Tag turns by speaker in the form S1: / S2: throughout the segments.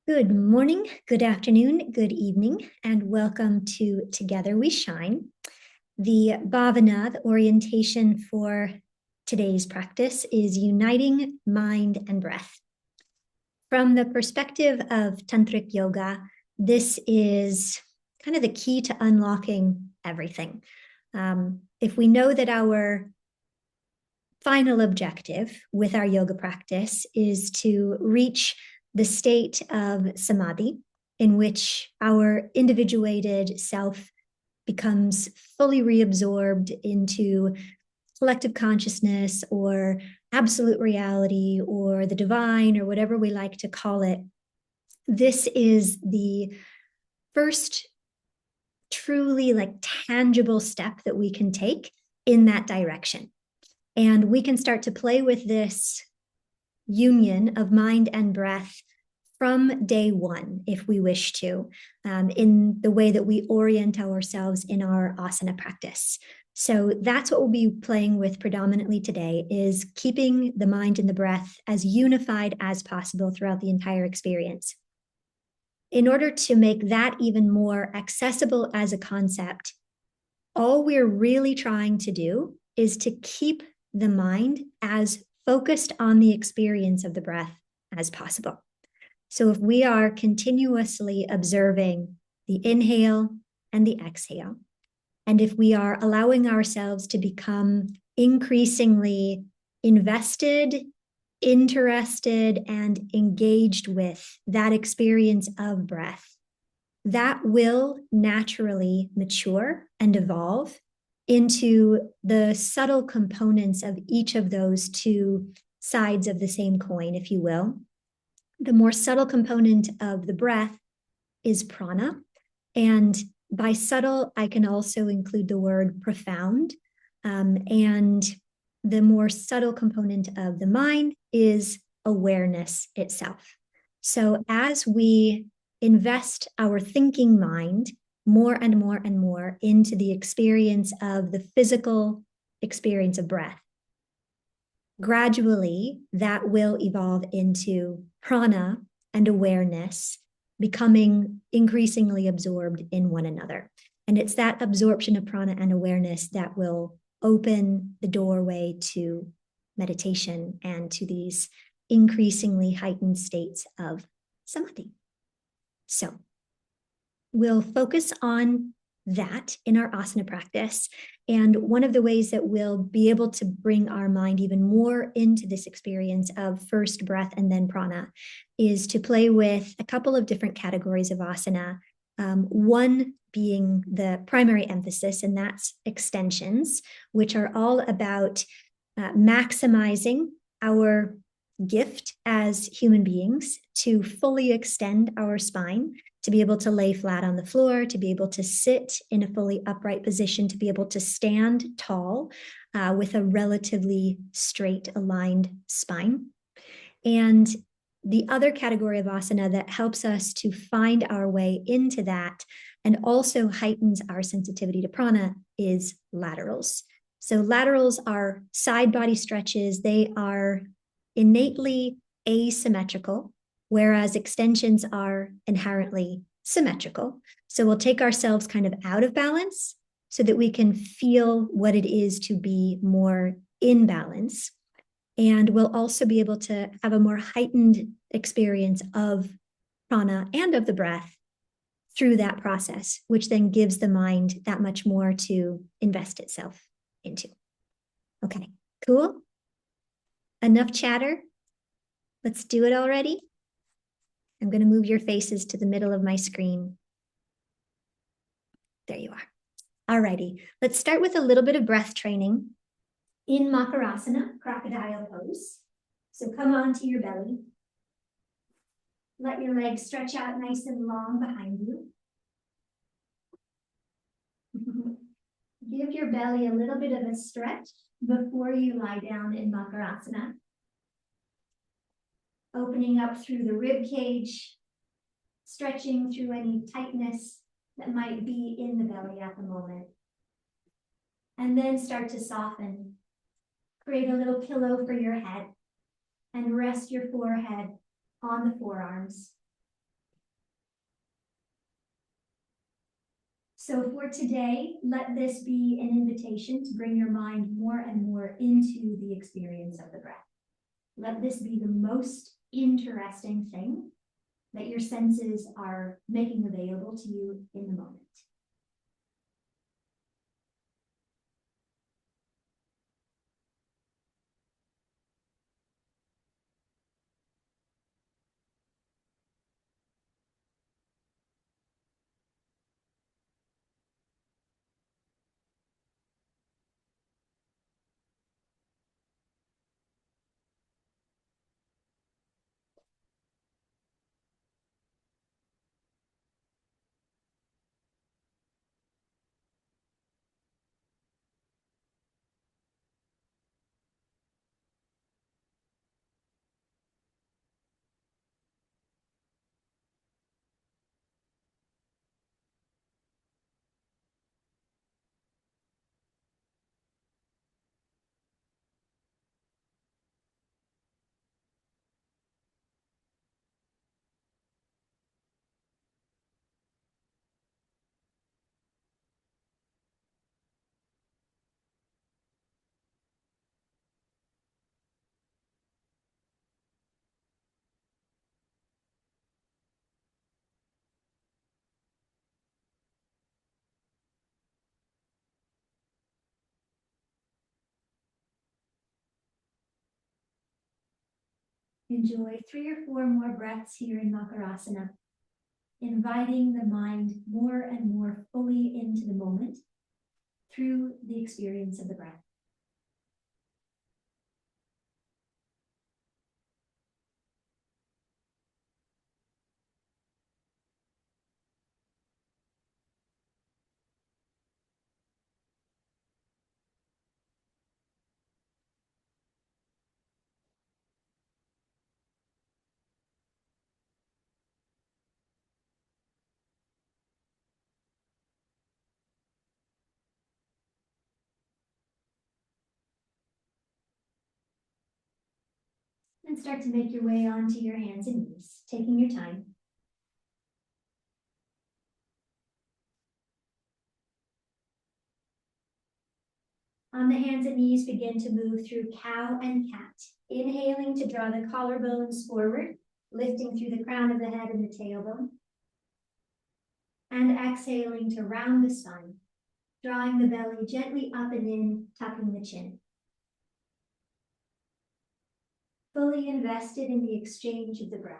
S1: Good morning, good afternoon, good evening, and welcome to Together We Shine. The bhavana, the orientation for today's practice, is uniting mind and breath. From the perspective of tantric yoga, this is kind of the key to unlocking everything. If we know that our final objective with our yoga practice is to reach the state of samadhi, in which our individuated self becomes fully reabsorbed into collective consciousness or absolute reality or the divine or whatever we like to call it. This is the first truly tangible step that we can take in that direction. And we can start to play with this union of mind and breath from day one, if we wish to, in the way that we orient ourselves in our asana practice. So that's what we'll be playing with predominantly today, is keeping the mind and the breath as unified as possible throughout the entire experience. In order to make that even more accessible as a concept, all we're really trying to do is to keep the mind as focused on the experience of the breath as possible. So if we are continuously observing the inhale and the exhale, and if we are allowing ourselves to become increasingly invested, interested, and engaged with that experience of breath, that will naturally mature and evolve into the subtle components of each of those two sides of the same coin, if you will. The more subtle component of the breath is prana. And by subtle, I can also include the word profound. And the more subtle component of the mind is awareness itself. So as we invest our thinking mind more and more and more into the experience of the physical experience of breath, gradually that will evolve into prana and awareness becoming increasingly absorbed in one another. And it's that absorption of prana and awareness that will open the doorway to meditation and to these increasingly heightened states of samadhi. So we'll focus on that in our asana practice. And one of the ways that we'll be able to bring our mind even more into this experience of first breath and then prana is to play with a couple of different categories of asana. One being the primary emphasis, and that's extensions, which are all about maximizing our gift as human beings to fully extend our spine, to be able to lay flat on the floor, to be able to sit in a fully upright position, to be able to stand tall with a relatively straight aligned spine. And the other category of asana that helps us to find our way into that and also heightens our sensitivity to prana is laterals. So laterals are side body stretches. They are innately asymmetrical, whereas extensions are inherently symmetrical. So we'll take ourselves kind of out of balance so that we can feel what it is to be more in balance. And we'll also be able to have a more heightened experience of prana and of the breath through that process, which then gives the mind that much more to invest itself into. Okay, cool. Enough chatter. Let's do it already. I'm going to move your faces to the middle of my screen. There you are. All righty. Let's start with a little bit of breath training in Makarasana, crocodile pose. So come onto your belly. Let your legs stretch out nice and long behind you. Give your belly a little bit of a stretch before you lie down in Makarasana. Opening up through the rib cage, stretching through any tightness that might be in the belly at the moment. And then start to soften. Create a little pillow for your head and rest your forehead on the forearms. So for today, let this be an invitation to bring your mind more and more into the experience of the breath. Let this be the most interesting thing that your senses are making available to you in the moment. Enjoy 3 or 4 more breaths here in Makarasana, inviting the mind more and more fully into the moment through the experience of the breath. And start to make your way onto your hands and knees, taking your time. On the hands and knees, begin to move through cow and cat, inhaling to draw the collarbones forward, lifting through the crown of the head and the tailbone, and exhaling to round the spine, drawing the belly gently up and in, tucking the chin. Fully invested in the exchange of the breath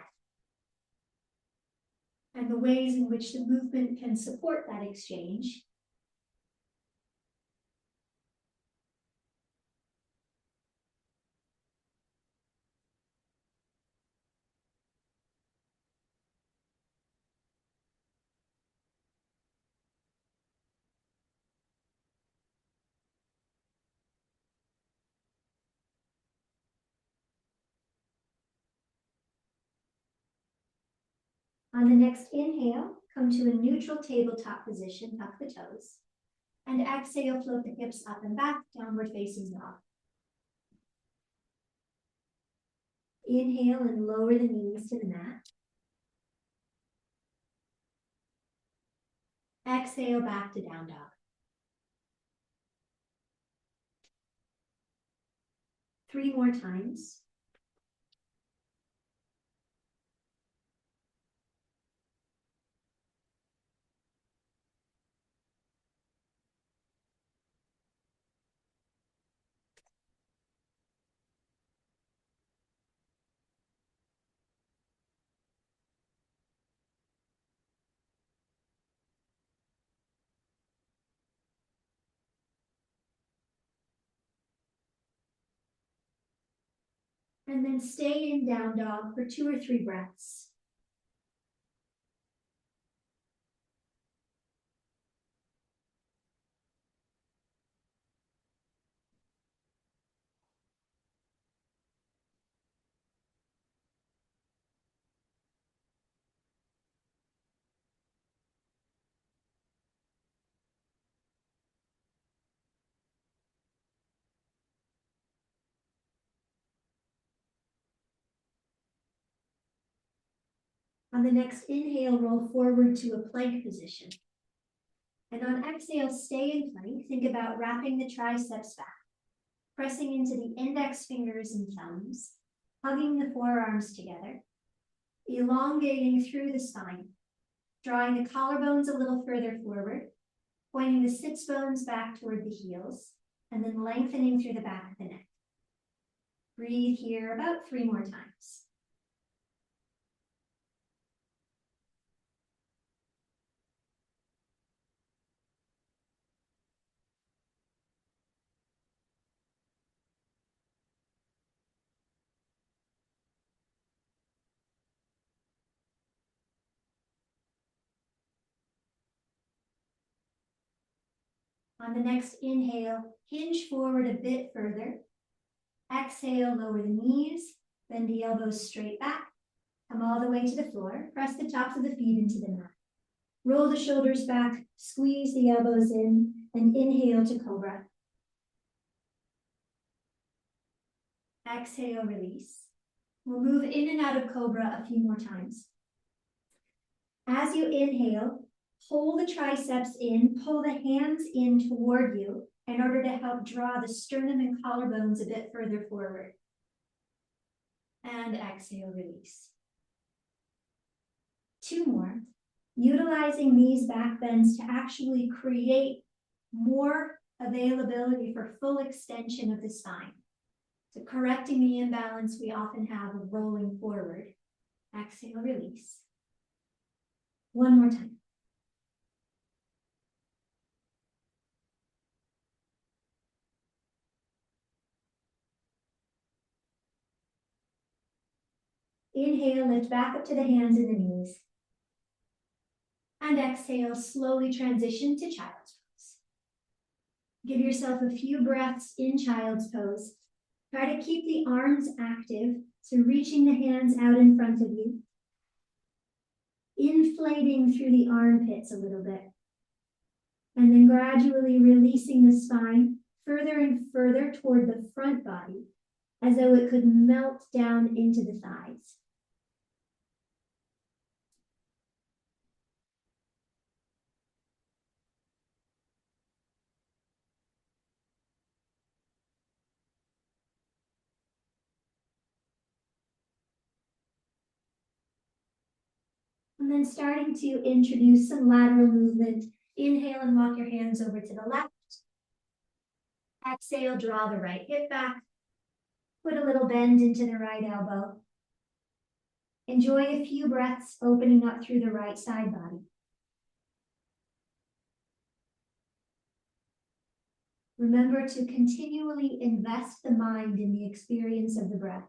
S1: and the ways in which the movement can support that exchange. On the next inhale, come to a neutral tabletop position, tuck the toes, and exhale, float the hips up and back, downward facing dog. Inhale and lower the knees to the mat. Exhale back to down dog. 3 more times. And then stay in down dog for 2 or 3 breaths. On the next inhale, roll forward to a plank position. And on exhale, stay in plank. Think about wrapping the triceps back, pressing into the index fingers and thumbs, hugging the forearms together, elongating through the spine, drawing the collarbones a little further forward, pointing the sits bones back toward the heels, and then lengthening through the back of the neck. Breathe here about 3 more times. On the next inhale, hinge forward a bit further. Exhale, lower the knees, bend the elbows straight back, come all the way to the floor, press the tops of the feet into the mat. Roll the shoulders back, squeeze the elbows in, and inhale to cobra. Exhale, release. We'll move in and out of cobra a few more times. As you inhale, pull the triceps in, pull the hands in toward you in order to help draw the sternum and collarbones a bit further forward. And exhale, release. 2 more. Utilizing these back bends to actually create more availability for full extension of the spine. So correcting the imbalance we often have of rolling forward. Exhale, release. 1 more time. Inhale, lift back up to the hands and the knees. And exhale, slowly transition to child's pose. Give yourself a few breaths in child's pose. Try to keep the arms active, so reaching the hands out in front of you. Inflating through the armpits a little bit. And then gradually releasing the spine further and further toward the front body, as though it could melt down into the thighs. And then starting to introduce some lateral movement. Inhale and walk your hands over to the left. Exhale, draw the right hip back. Put a little bend into the right elbow. Enjoy a few breaths opening up through the right side body. Remember to continually invest the mind in the experience of the breath.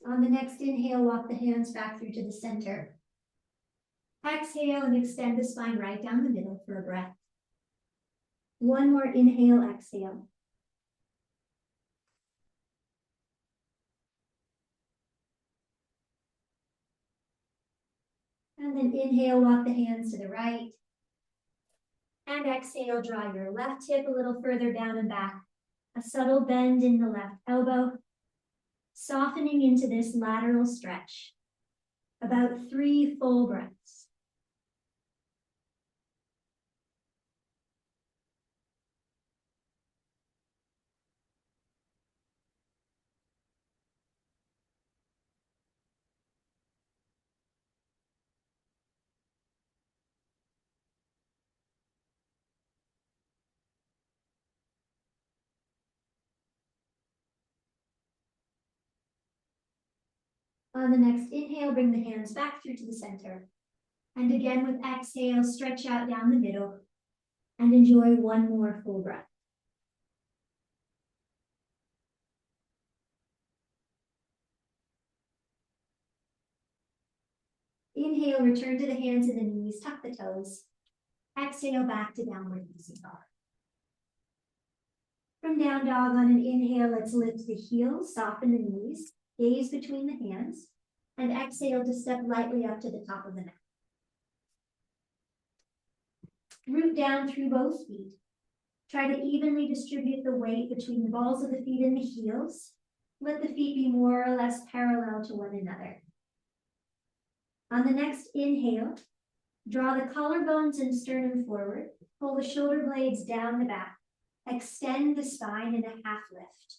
S1: On the next inhale, walk the hands back through to the center. Exhale and extend the spine right down the middle for a breath. 1 more inhale, exhale. And then inhale, walk the hands to the right. And exhale, draw your left hip a little further down and back. A subtle bend in the left elbow. Softening into this lateral stretch. About 3 full breaths. On the next inhale, bring the hands back through to the center. And again with exhale, stretch out down the middle and enjoy 1 more full breath. Inhale, return to the hands and the knees, tuck the toes. Exhale, back to downward facing dog. From down dog on an inhale, let's lift the heels, soften the knees, gaze between the hands, and exhale to step lightly up to the top of the neck. Root down through both feet. Try to evenly distribute the weight between the balls of the feet and the heels. Let the feet be more or less parallel to one another. On the next inhale, draw the collarbones and sternum forward. Pull the shoulder blades down the back. Extend the spine in a half lift.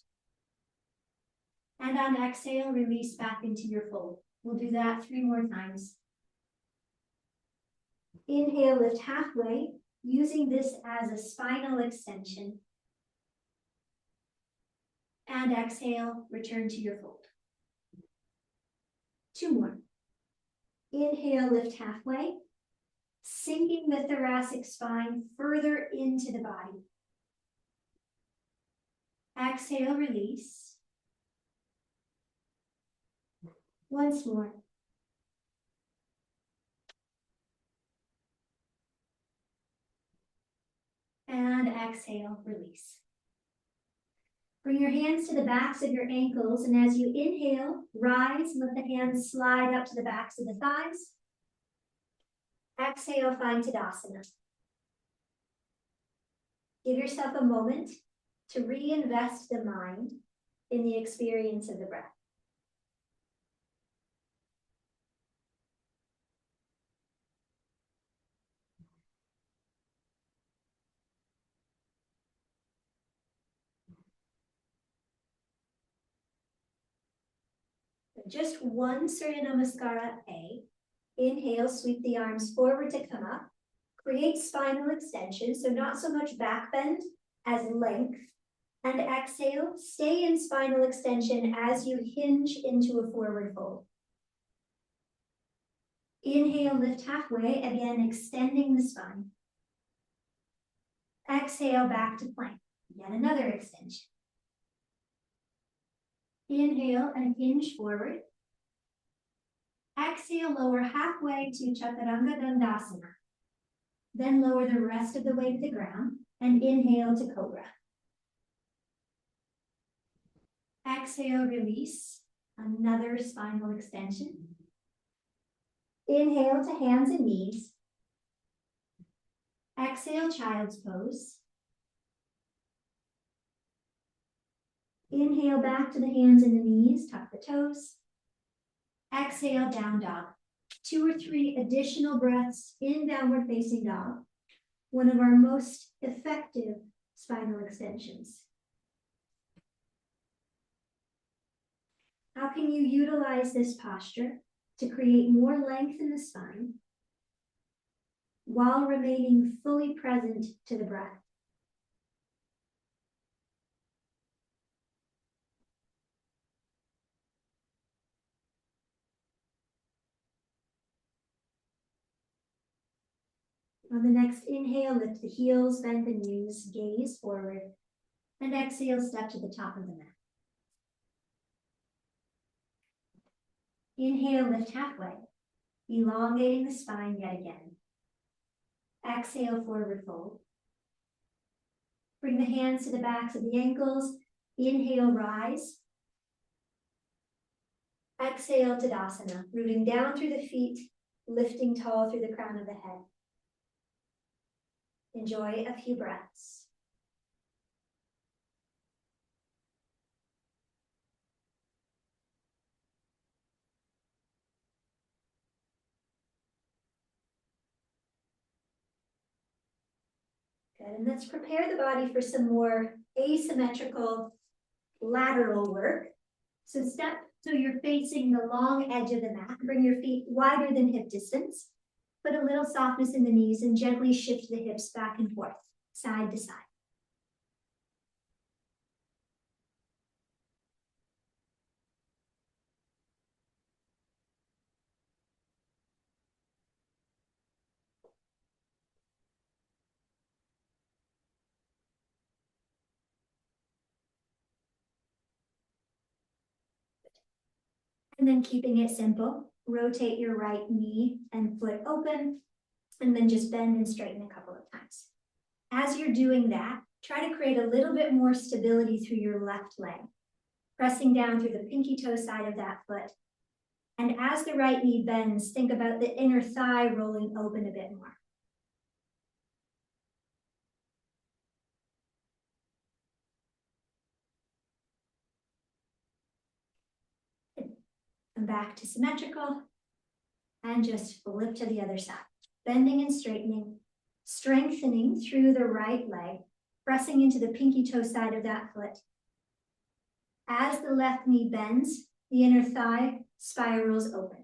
S1: And on exhale, release back into your fold. We'll do that 3 more times. Inhale, lift halfway, using this as a spinal extension. And exhale, return to your fold. 2 more. Inhale, lift halfway, sinking the thoracic spine further into the body. Exhale, release. Once more. And exhale, release. Bring your hands to the backs of your ankles, and as you inhale, rise, let the hands slide up to the backs of the thighs. Exhale, find Tadasana. Give yourself a moment to reinvest the mind in the experience of the breath. Just one Surya Namaskara A. Inhale, sweep the arms forward to come up. Create spinal extension, so not so much back bend as length. And exhale, stay in spinal extension as you hinge into a forward fold. Inhale, lift halfway, again extending the spine. Exhale, back to plank, yet another extension. Inhale and hinge forward. Exhale, lower halfway to Chaturanga Dandasana. Then lower the rest of the way to the ground and inhale to Cobra. Exhale, release, another spinal extension. Inhale to hands and knees. Exhale, child's pose. Inhale back to the hands and the knees, tuck the toes. Exhale, down dog. 2 or 3 additional breaths in downward facing dog, one of our most effective spinal extensions. How can you utilize this posture to create more length in the spine while remaining fully present to the breath? On the next inhale, lift the heels, bend the knees, gaze forward, and exhale, step to the top of the mat. Inhale, lift halfway, elongating the spine yet again. Exhale, forward fold. Bring the hands to the backs of the ankles. Inhale, rise. Exhale, Tadasana, rooting down through the feet, lifting tall through the crown of the head. Enjoy a few breaths. Good, and let's prepare the body for some more asymmetrical lateral work. So you're facing the long edge of the mat. Bring your feet wider than hip distance. Put a little softness in the knees and gently shift the hips back and forth, side to side. And then keeping it simple, rotate your right knee and foot open, and then just bend and straighten a couple of times. As you're doing that, try to create a little bit more stability through your left leg, pressing down through the pinky toe side of that foot. And as the right knee bends, think about the inner thigh rolling open a bit more. Come back to symmetrical and just flip to the other side. Bending and straightening, strengthening through the right leg, pressing into the pinky toe side of that foot. As the left knee bends, the inner thigh spirals open.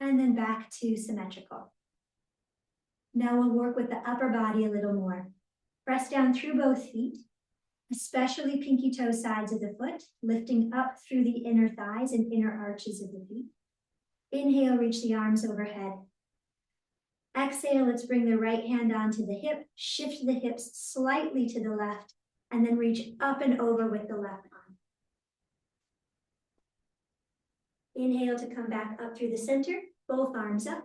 S1: And then back to symmetrical. Now we'll work with the upper body a little more. Press down through both feet, especially pinky toe sides of the foot, lifting up through the inner thighs and inner arches of the feet. Inhale, reach the arms overhead. Exhale, let's bring the right hand onto the hip, shift the hips slightly to the left, and then reach up and over with the left arm. Inhale to come back up through the center, both arms up.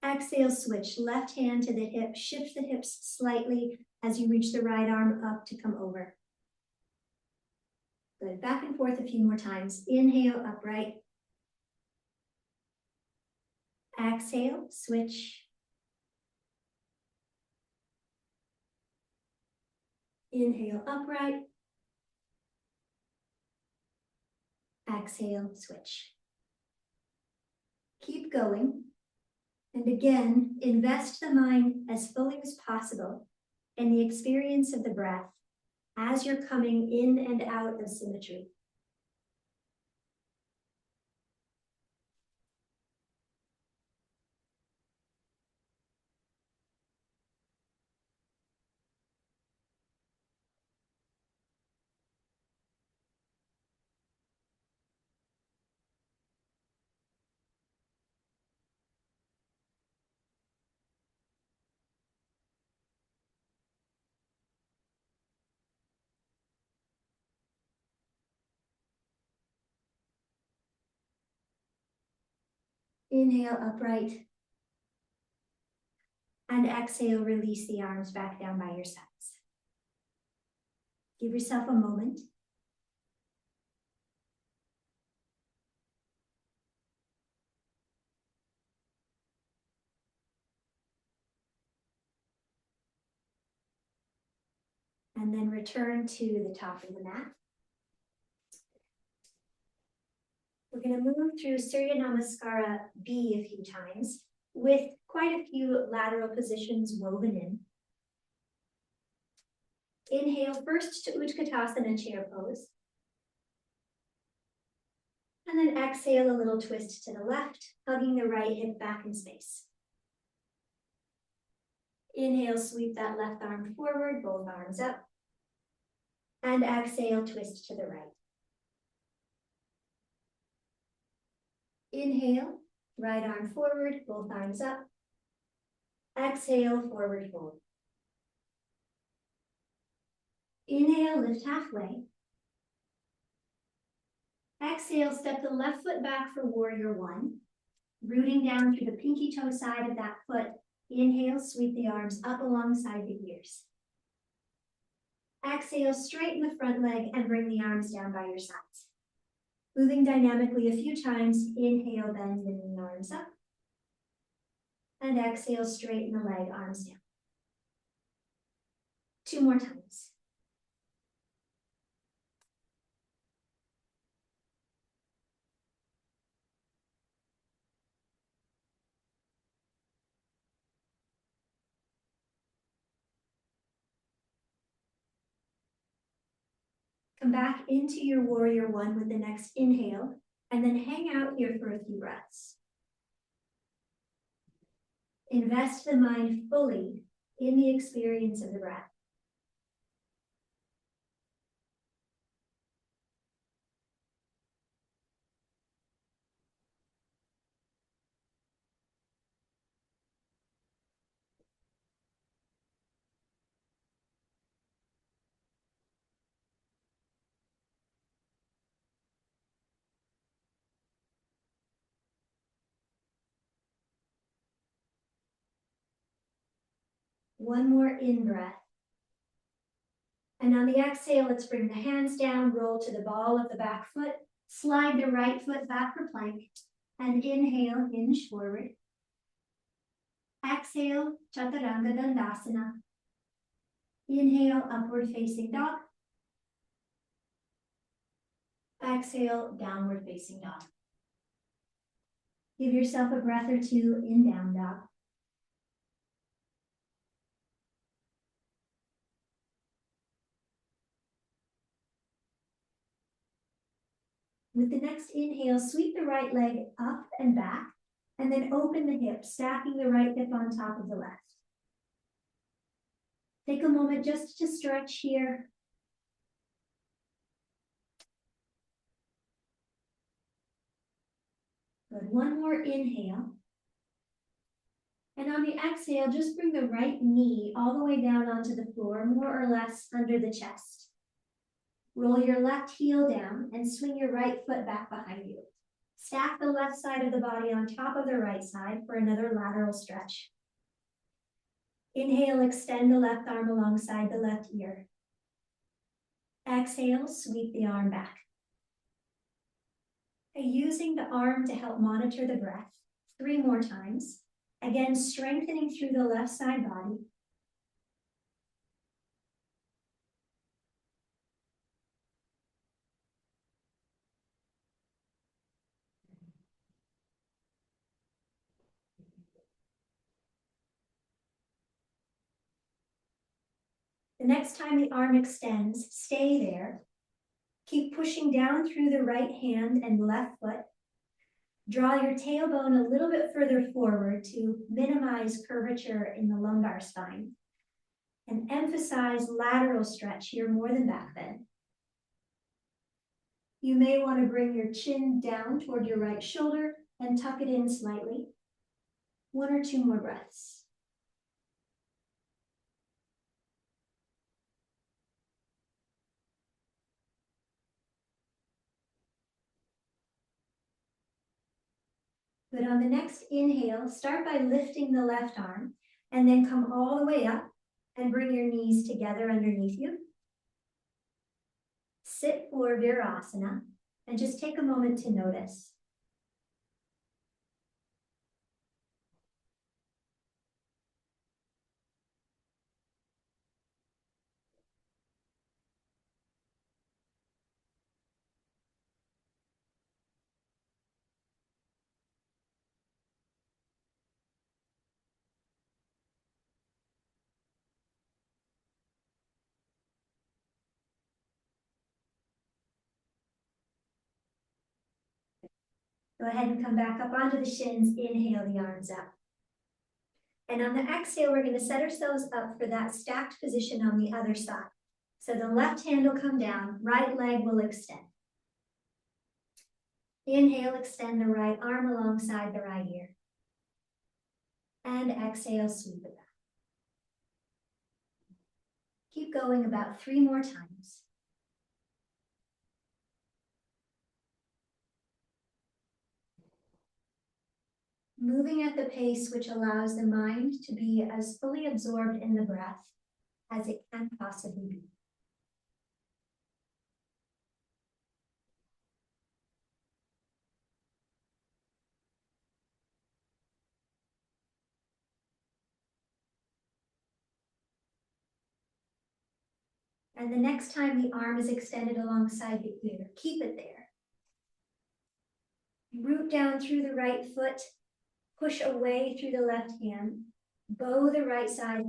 S1: Exhale, switch, left hand to the hip, shift the hips slightly as you reach the right arm up to come over. Good, back and forth a few more times. Inhale, upright. Exhale, switch. Inhale, upright. Exhale, switch. Keep going. And again, invest the mind as fully as possible in the experience of the breath as you're coming in and out of symmetry. Inhale, upright. And exhale, release the arms back down by your sides. Give yourself a moment. And then return to the top of the mat. We're going to move through Surya Namaskara B a few times with quite a few lateral positions woven in. Inhale first to Utkatasana, chair pose. And then exhale, a little twist to the left, hugging the right hip back in space. Inhale, sweep that left arm forward, both arms up. And exhale, twist to the right. Inhale, right arm forward, both arms up. Exhale, forward fold. Inhale, lift halfway. Exhale, step the left foot back for warrior one, rooting down through the pinky toe side of that foot. Inhale, sweep the arms up alongside the ears. Exhale, straighten the front leg and bring the arms down by your sides. Moving dynamically a few times, inhale, bend the knee, arms up. And exhale, straighten the leg, arms down. 2 more times. Come back into your warrior one with the next inhale, and then hang out here for a few breaths. Invest the mind fully in the experience of the breath. One more in-breath. And on the exhale, let's bring the hands down, roll to the ball of the back foot, slide the right foot back for plank, and inhale, hinge forward. Exhale, Chaturanga Dandasana. Inhale, upward facing dog. Exhale, downward facing dog. Give yourself a breath or two in down dog. With the next inhale, sweep the right leg up and back, and then open the hip, stacking the right hip on top of the left. Take a moment just to stretch here. Good. One more inhale. And on the exhale, just bring the right knee all the way down onto the floor, more or less under the chest. Roll your left heel down and swing your right foot back behind you. Stack the left side of the body on top of the right side for another lateral stretch. Inhale, extend the left arm alongside the left ear. Exhale, sweep the arm back. Using the arm to help monitor the breath, 3 more times. Again, strengthening through the left side body. The next time the arm extends, stay there. Keep pushing down through the right hand and left foot. Draw your tailbone a little bit further forward to minimize curvature in the lumbar spine. And emphasize lateral stretch here more than back bend. You may want to bring your chin down toward your right shoulder and tuck it in slightly. 1 or 2 more breaths. But on the next inhale, start by lifting the left arm and then come all the way up and bring your knees together underneath you. Sit for Virasana and just take a moment to notice. Go ahead and come back up onto the shins. Inhale the arms up. And on the exhale, we're going to set ourselves up for that stacked position on the other side. So the left hand will come down, right leg will extend. Inhale, extend the right arm alongside the right ear. And exhale, sweep it back. Keep going about 3 more times. Moving at the pace which allows the mind to be as fully absorbed in the breath as it can possibly be. And the next time the arm is extended alongside the ear, keep it there. Root down through the right foot, push away through the left hand, bow the right side,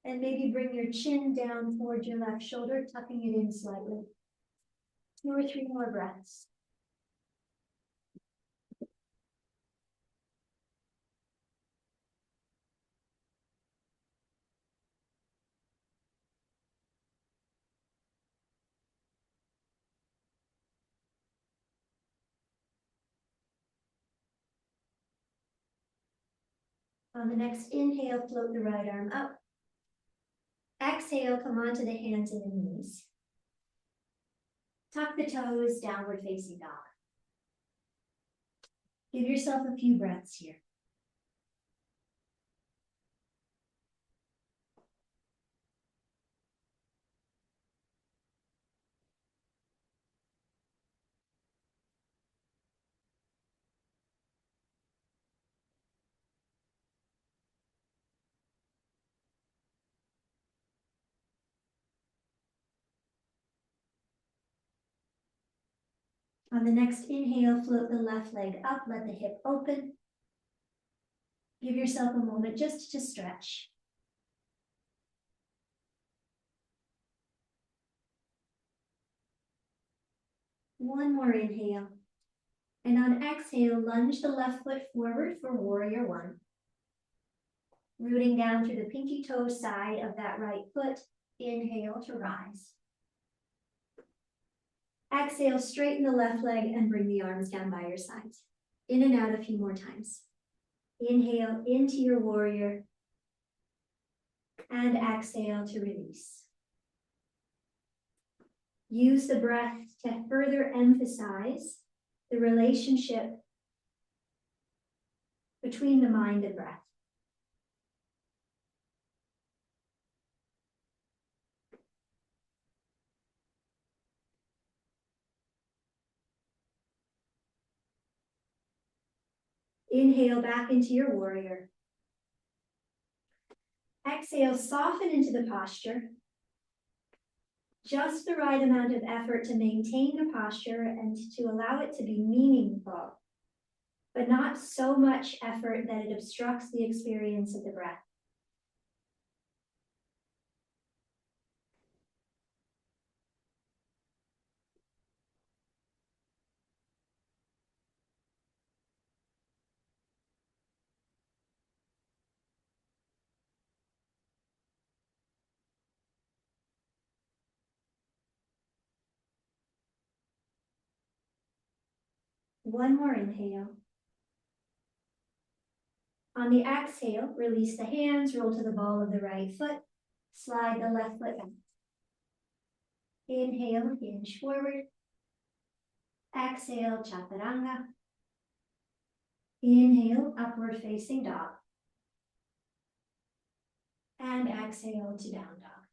S1: and maybe bring your chin down towards your left shoulder, tucking it in slightly. 2 or 3 more breaths. On the next inhale, float the right arm up. Exhale, come onto the hands and the knees. Tuck the toes, downward facing dog. Give yourself a few breaths here. On the next inhale, float the left leg up, let the hip open. Give yourself a moment just to stretch. One more inhale. And on exhale, lunge the left foot forward for warrior one. Rooting down through the pinky toe side of that right foot. Inhale to rise. Exhale, straighten the left leg and bring the arms down by your sides. In and out a few more times. Inhale into your warrior. And exhale to release. Use the breath to further emphasize the relationship between the mind and breath. Inhale back into your warrior. Exhale, soften into the posture. Just the right amount of effort to maintain the posture and to allow it to be meaningful, but not so much effort that it obstructs the experience of the breath. One more inhale. On the exhale, release the hands, roll to the ball of the right foot, slide the left foot back. Inhale, hinge forward. Exhale, chaturanga. Inhale, upward facing dog. And exhale to down dog.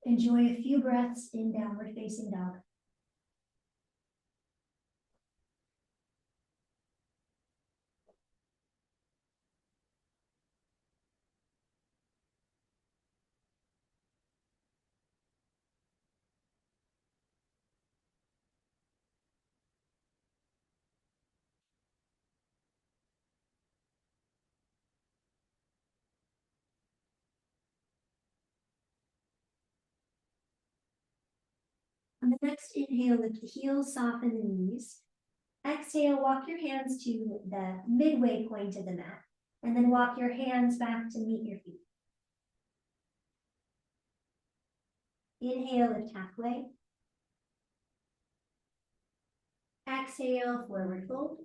S1: Enjoy a few breaths in downward facing dog. On the next inhale, lift the heels, soften the knees. Exhale, walk your hands to the midway point of the mat, and then walk your hands back to meet your feet. Inhale, lift halfway. Exhale, forward fold.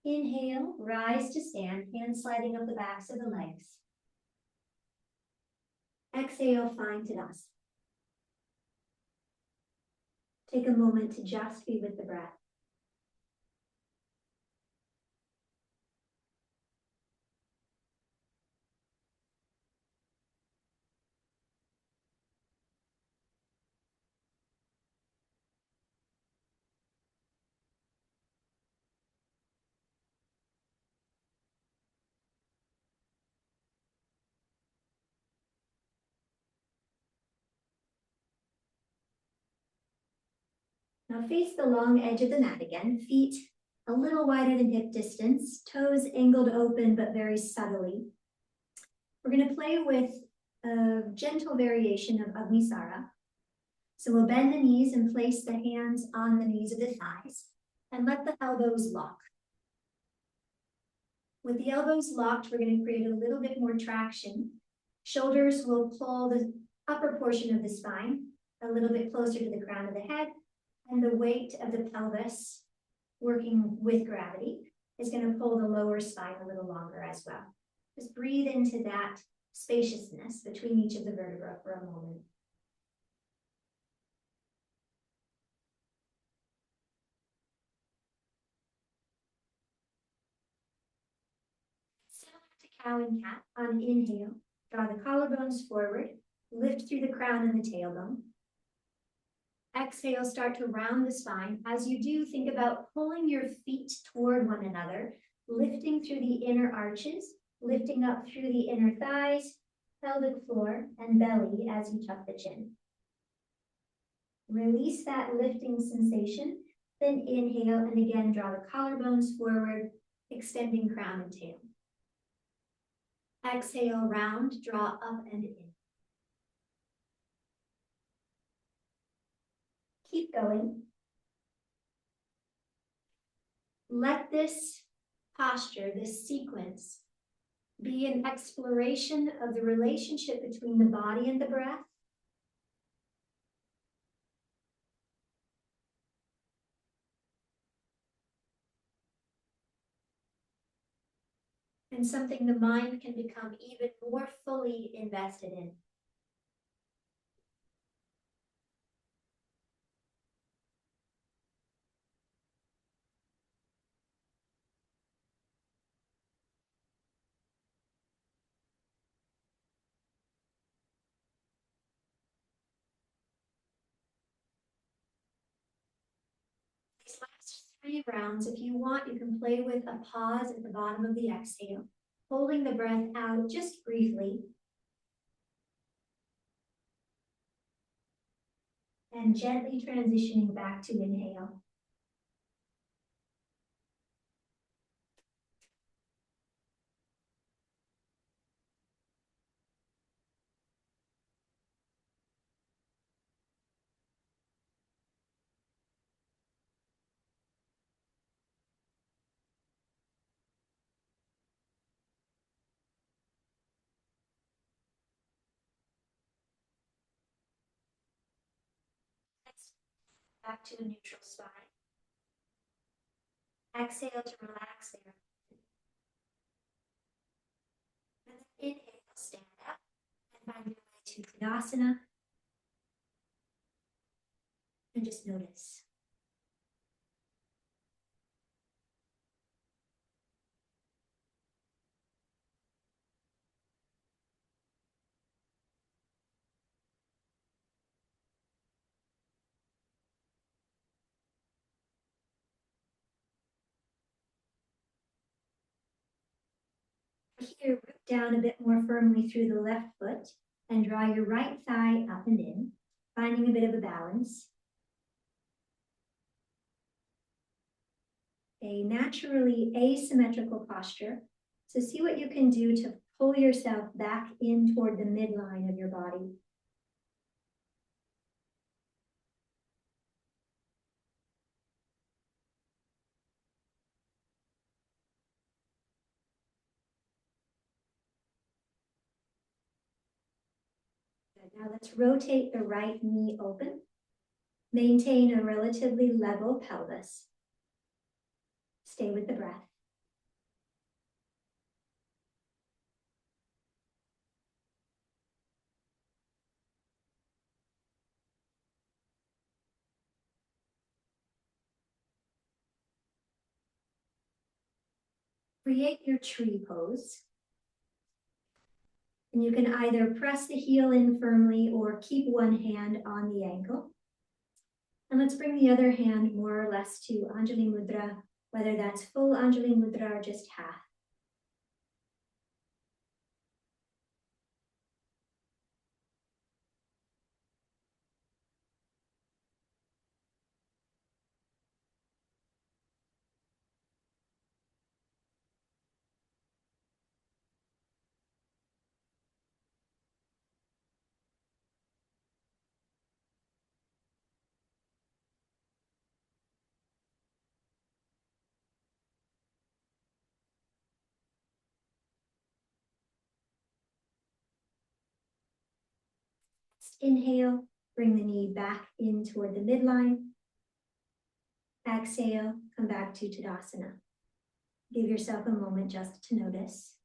S1: Inhale, rise to stand, hands sliding up the backs of the legs. Exhale, find Tadasana. Take a moment to just be with the breath. Now face the long edge of the mat again, feet a little wider than hip distance, toes angled open but very subtly. We're going to play with a gentle variation of Agnisara. So we'll bend the knees and place the hands on the knees of the thighs and let the elbows lock. With the elbows locked, we're going to create a little bit more traction. Shoulders will pull the upper portion of the spine a little bit closer to the crown of the head, and the weight of the pelvis, working with gravity, is going to pull the lower spine a little longer as well. Just breathe into that spaciousness between each of the vertebrae for a moment. Similar to cow and cat, on inhale, draw the collarbones forward, lift through the crown and the tailbone. Exhale, start to round the spine. As you do, think about pulling your feet toward one another, lifting through the inner arches, lifting up through the inner thighs, pelvic floor, and belly as you tuck the chin. Release that lifting sensation. Then inhale and again draw the collarbones forward, extending crown and tail. Exhale, round, draw up and in. Keep going. Let this posture, this sequence, be an exploration of the relationship between the body and the breath. And something the mind can become even more fully invested in. These last 3 rounds, if you want, you can play with a pause at the bottom of the exhale, holding the breath out just briefly, and gently transitioning back to inhale. Next, back to a neutral spine. Exhale to relax there. And then inhale, stand up and find your way to Tadasana. And just notice. Here, root down a bit more firmly through the left foot and draw your right thigh up and in, finding a bit of a balance. A naturally asymmetrical posture. So see what you can do to pull yourself back in toward the midline of your body. Good. Now let's rotate the right knee open. Maintain a relatively level pelvis. Stay with the breath. Create your tree pose. And you can either press the heel in firmly or keep one hand on the ankle. And let's bring the other hand more or less to Anjali Mudra, whether that's full Anjali Mudra or just half. Inhale, bring the knee back in toward the midline. Exhale, come back to Tadasana. Give yourself a moment just to notice.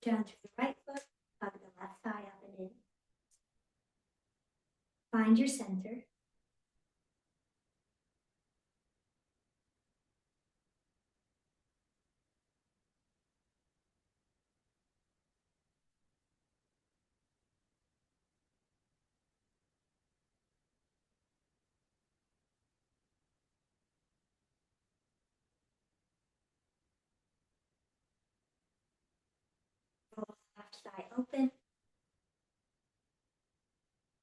S1: Down through the right foot, hug the left thigh up and in. Find your center. left thigh open.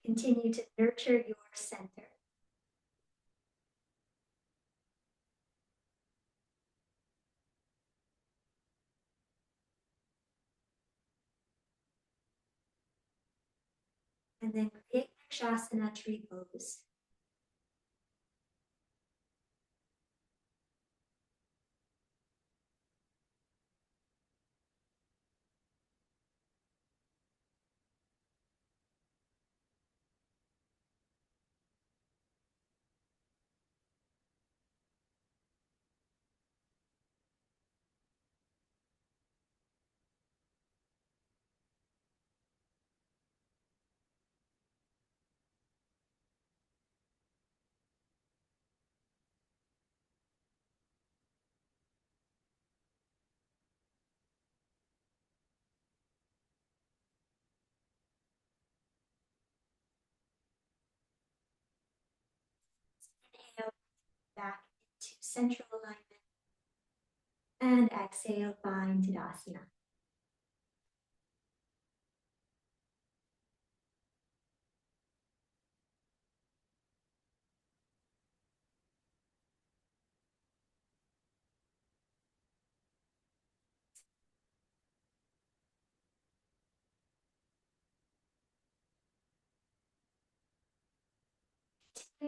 S1: Continue to nurture your center. And then create Shasana tree pose. Inhale back into central alignment. And exhale, find Tadasana.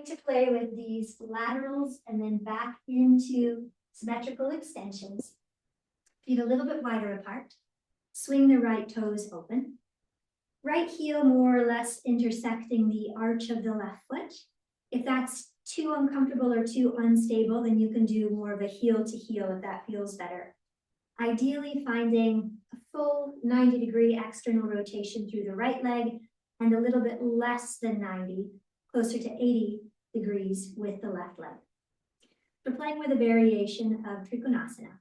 S1: To play with these laterals and then back into symmetrical extensions. Feet a little bit wider apart. Swing the right toes open. Right heel more or less intersecting the arch of the left foot. If that's too uncomfortable or too unstable, then you can do more of a heel to heel if that feels better. Ideally finding a full 90-degree external rotation through the right leg and a little bit less than 90, closer to 80 degrees with the left leg. We're playing with a variation of Trikonasana.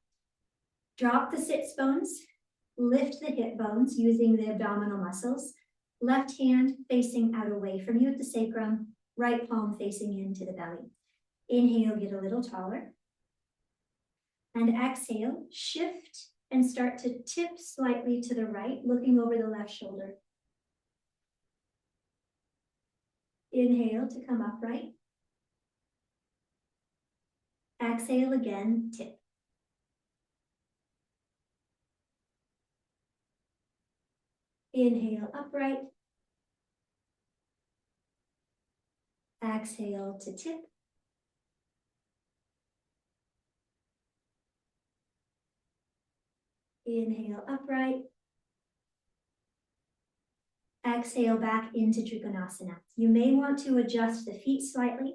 S1: Drop the sits bones, lift the hip bones using the abdominal muscles, left hand facing out away from you at the sacrum, right palm facing into the belly. Inhale, get a little taller. And exhale, shift and start to tip slightly to the right, looking over the left shoulder. Inhale to come upright. Exhale again, tip. Inhale, upright. Exhale to tip. Inhale, upright. Exhale back into Trikonasana. You may want to adjust the feet slightly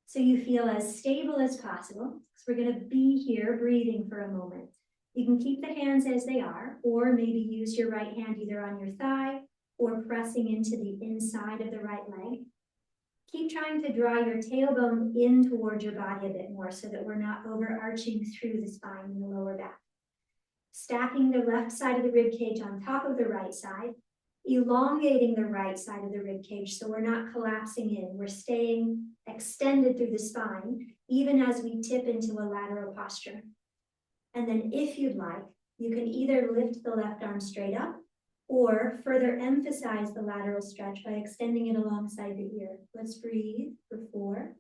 S1: so you feel as stable as possible. So we're going to be here breathing for a moment. You can keep the hands as they are, or maybe use your right hand either on your thigh or pressing into the inside of the right leg. Keep trying to draw your tailbone in towards your body a bit more so that we're not overarching through the spine and the lower back. Stacking the left side of the rib cage on top of the right side, elongating the right side of the rib cage so we're not collapsing in. We're staying extended through the spine, even as we tip into a lateral posture. And then if you'd like, you can either lift the left arm straight up or further emphasize the lateral stretch by extending it alongside the ear. Let's breathe for 4.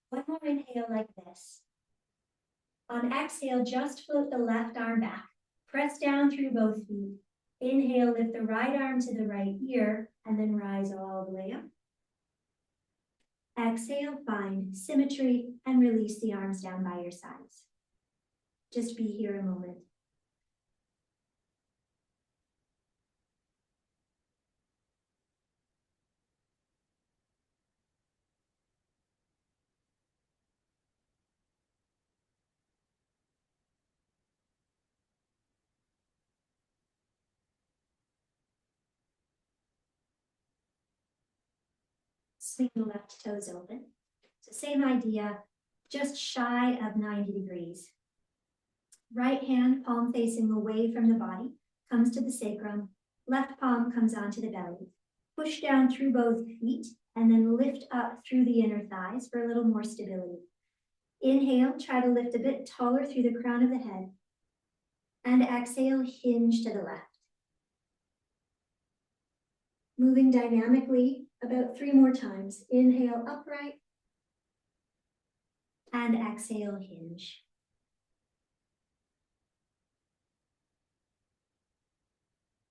S1: One more inhale like this. On exhale, just float the left arm back. Press down through both feet. Inhale, lift the right arm to the right ear, and then rise all the way up. Exhale, find symmetry, and release the arms down by your sides. Just be here a moment. Swing the left toes open. So same idea, just shy of 90 degrees. Right hand, palm facing away from the body, comes to the sacrum. Left palm comes onto the belly. Push down through both feet and then lift up through the inner thighs for a little more stability. Inhale, try to lift a bit taller through the crown of the head. And exhale, hinge to the left. Moving dynamically about 3 more times. Inhale, upright. And exhale, hinge.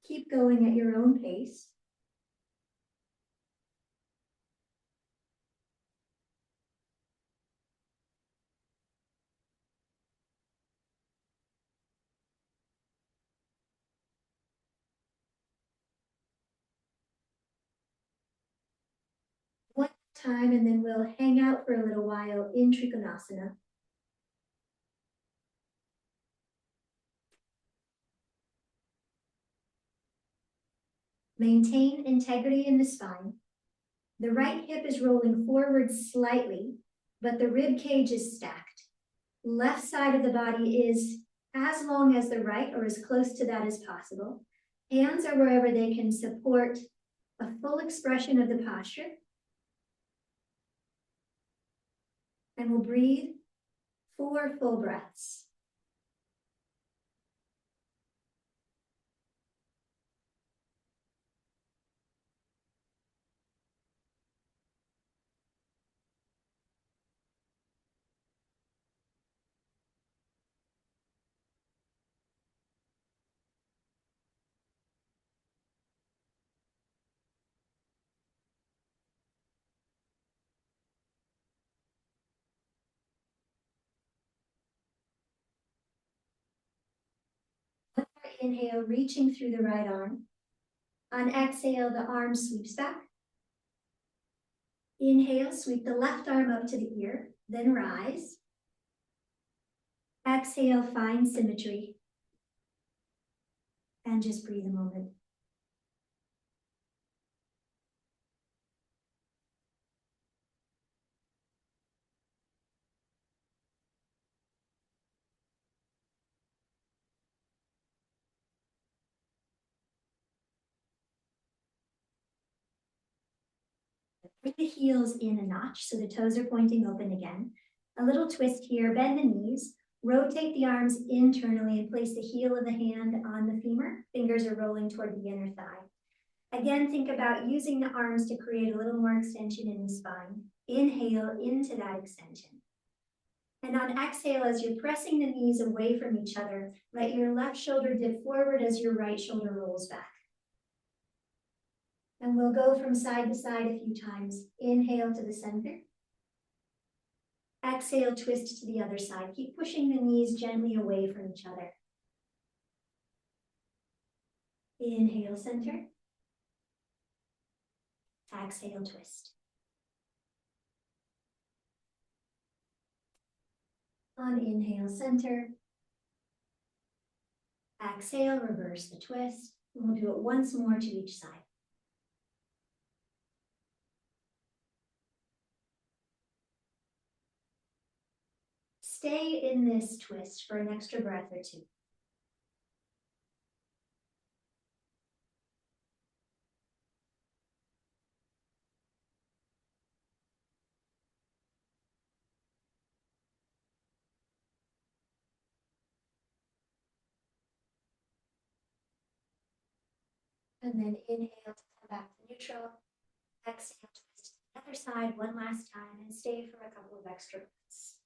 S1: Keep going at your own pace. One time, and then we'll hang out for a little while in Trikonasana. Maintain integrity in the spine. The right hip is rolling forward slightly, but the rib cage is stacked. Left side of the body is as long as the right, or as close to that as possible. Hands are wherever they can support a full expression of the posture. And we'll breathe 4 full breaths. Inhale, reaching through the right arm. On exhale, the arm sweeps back. Inhale, sweep the left arm up to the ear, then rise. Exhale, find symmetry. And just breathe a moment. Bring the heels in a notch so the toes are pointing open again. A little twist here, bend the knees, rotate the arms internally and place the heel of the hand on the femur. Fingers are rolling toward the inner thigh. Again, think about using the arms to create a little more extension in the spine. Inhale into that extension. And on exhale, as you're pressing the knees away from each other, let your left shoulder dip forward as your right shoulder rolls back. And we'll go from side to side a few times. Inhale to the center. Exhale, twist to the other side. Keep pushing the knees gently away from each other. Inhale, center. Exhale, twist. On inhale, center. Exhale, reverse the twist. And we'll do it once more to each side. Stay in this twist for an extra breath or 2. And then inhale to come back to neutral. Exhale, twist to the other side one last time and stay for a couple of extra breaths.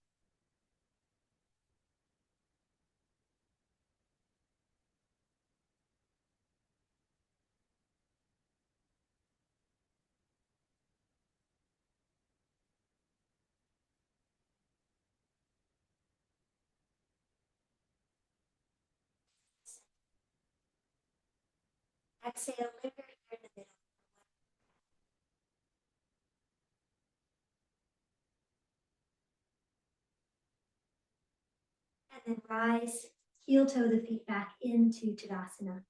S1: Exhale, linger here in the middle. And then rise, heel toe the feet back into Tadasana.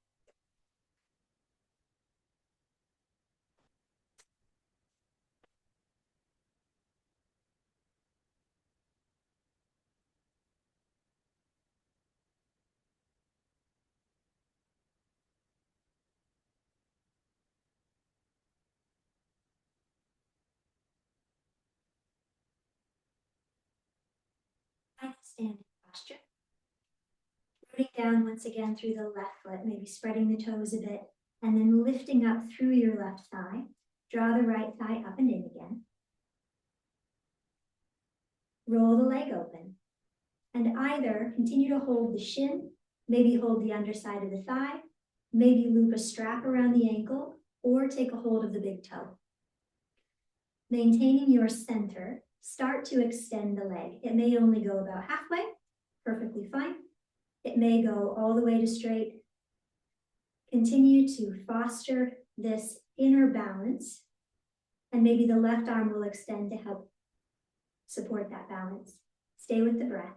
S1: standing posture. Rooting down once again through the left foot, maybe spreading the toes a bit, and then lifting up through your left thigh. Draw the right thigh up and in again. Roll the leg open. And either continue to hold the shin, maybe hold the underside of the thigh, maybe loop a strap around the ankle, or take a hold of the big toe. Maintaining your center, start to extend the leg. It may only go about halfway, perfectly fine. It may go all the way to straight. Continue to foster this inner balance, and maybe the left arm will extend to help support that balance. Stay with the breath.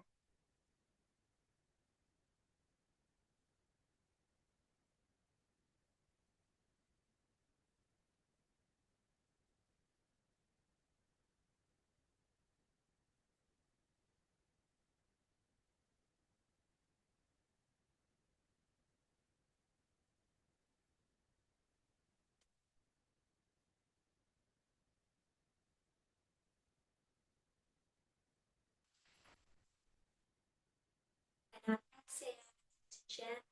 S1: And on exhale, gently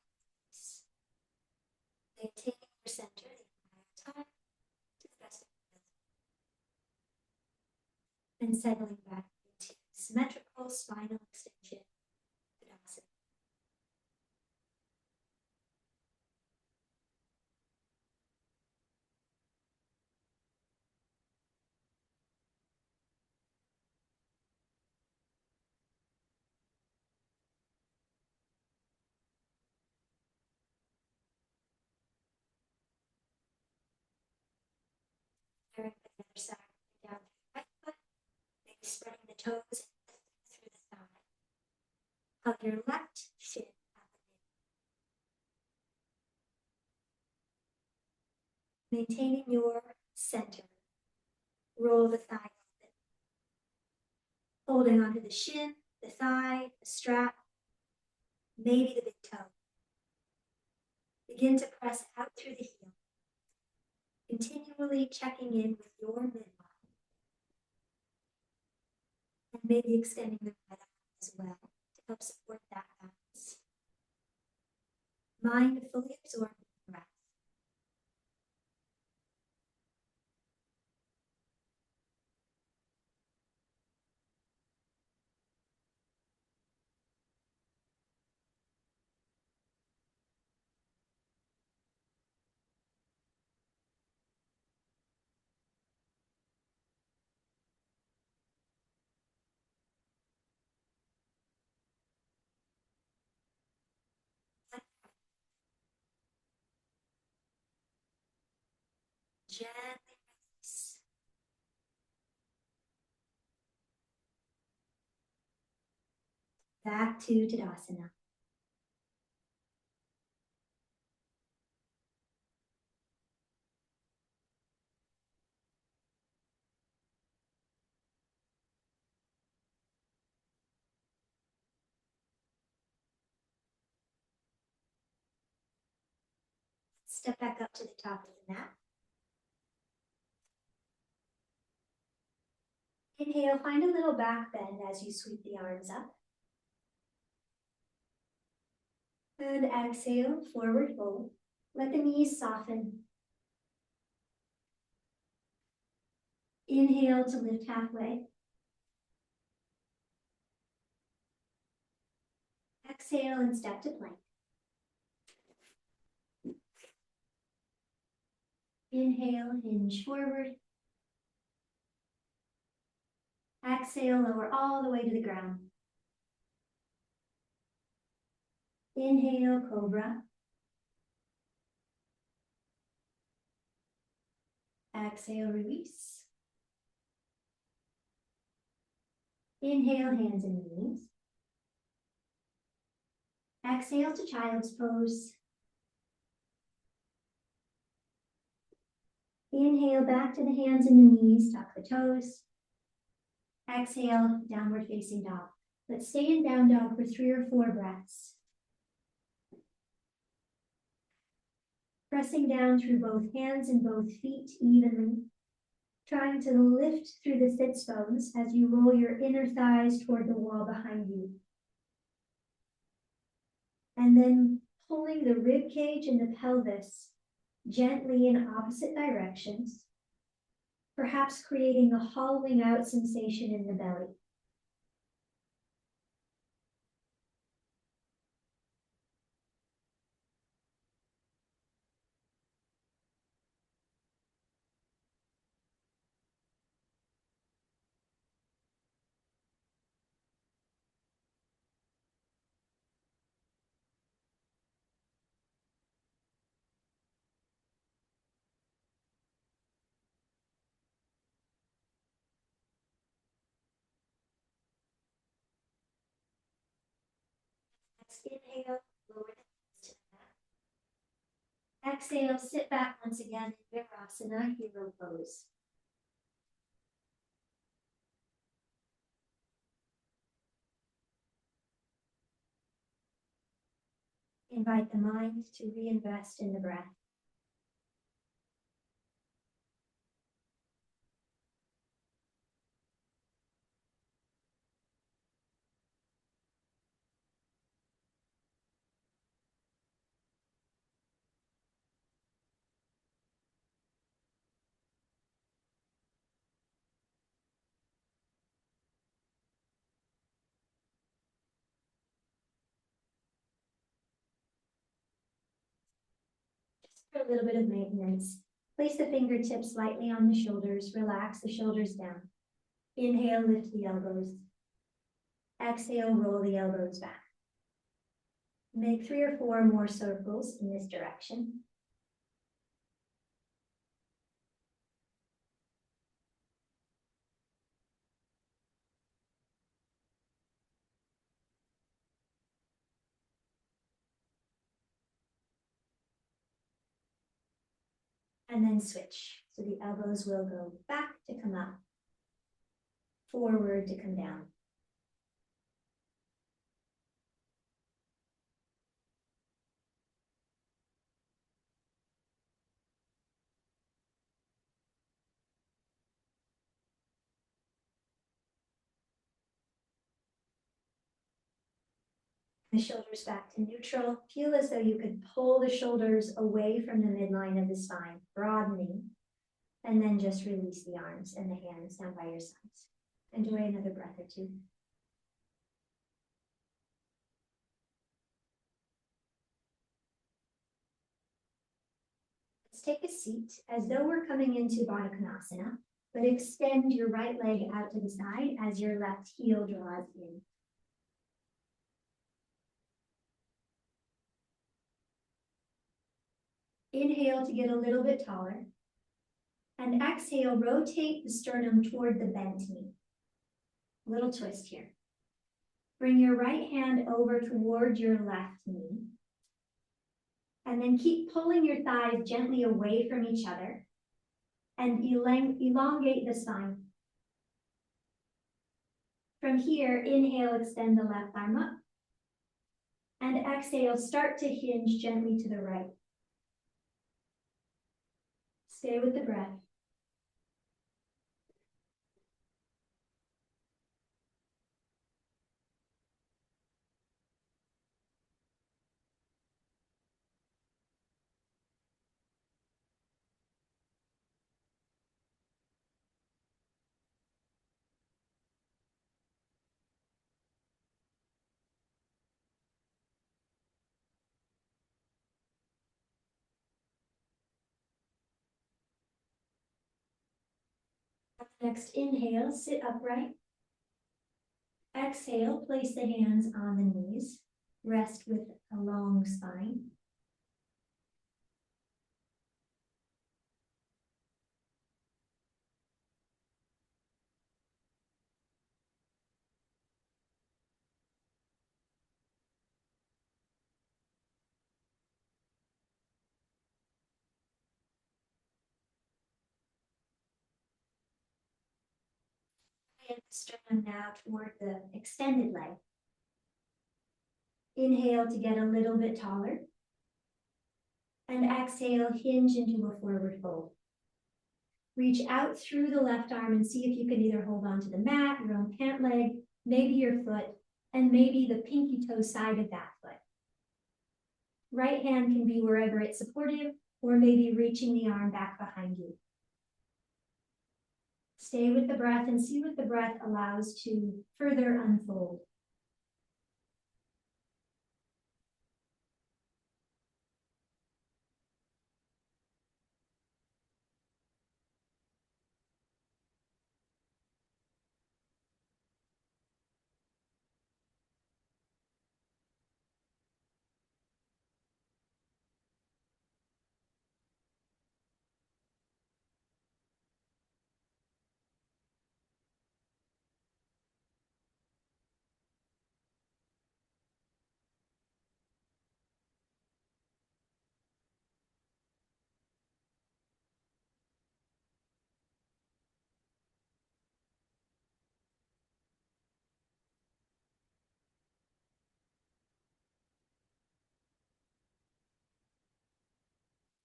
S1: maintaining your center the entire time to the best of your ability. And settling back into symmetrical spinal extension. Turn the other side down to the right foot, maybe spreading the toes and lifting through the thigh. Hug your left shin up and in. Maintaining your center. Roll the thigh open. Holding onto the shin, the thigh, the strap, maybe the big toe. Begin to press out through the heel. Continually checking in with your midline. And maybe extending the right arm as well to help support that balance. Mind fully absorbed in the breath. Gently release. Back to Tadasana. Step back up to the top of the mat. Inhale, find a little back bend as you sweep the arms up. And exhale, forward fold. Let the knees soften. Inhale to lift halfway. Exhale and step to plank. Inhale, hinge forward. Exhale, lower all the way to the ground. Inhale, cobra. Exhale, release. Inhale, hands and knees. Exhale to child's pose. Inhale, back to the hands and the knees, tuck the toes. Exhale, downward facing dog. Let's stay in down dog for 3 or 4 breaths. Pressing down through both hands and both feet evenly. Trying to lift through the sits bones as you roll your inner thighs toward the wall behind you. And then pulling the rib cage and the pelvis gently in opposite directions, perhaps creating a hollowing out sensation in the belly. Let's inhale, lower the hands to the mat. Exhale, sit back once again in Virasana, hero pose. Invite the mind to reinvest in the breath. Just for a little bit of maintenance, place the fingertips lightly on the shoulders, relax the shoulders down. Inhale, lift the elbows. Exhale, roll the elbows back. Make 3 or 4 more circles in this direction. And then switch. So the elbows will go back to come up, forward to come down. The shoulders back to neutral. Feel as though you could pull the shoulders away from the midline of the spine, broadening, and then just release the arms and the hands down by your sides. Enjoy another breath or two. Let's take a seat as though we're coming into Baddha Konasana, but extend your right leg out to the side as your left heel draws in. Inhale to get a little bit taller. And exhale, rotate the sternum toward the bent knee. A little twist here. Bring your right hand over toward your left knee. And then keep pulling your thighs gently away from each other. And elongate the spine. From here, inhale, extend the left arm up. And exhale, start to hinge gently to the right. Stay with the breath. Next, inhale, sit upright. Exhale, place the hands on the knees. Rest with a long spine. And sternum now toward the extended leg. Inhale to get a little bit taller. And exhale, hinge into a forward fold. Reach out through the left arm and see if you can either hold on to the mat, your own pant leg, maybe your foot, and maybe the pinky toe side of that foot. Right hand can be wherever it's supportive, or maybe reaching the arm back behind you. Stay with the breath and see what the breath allows to further unfold.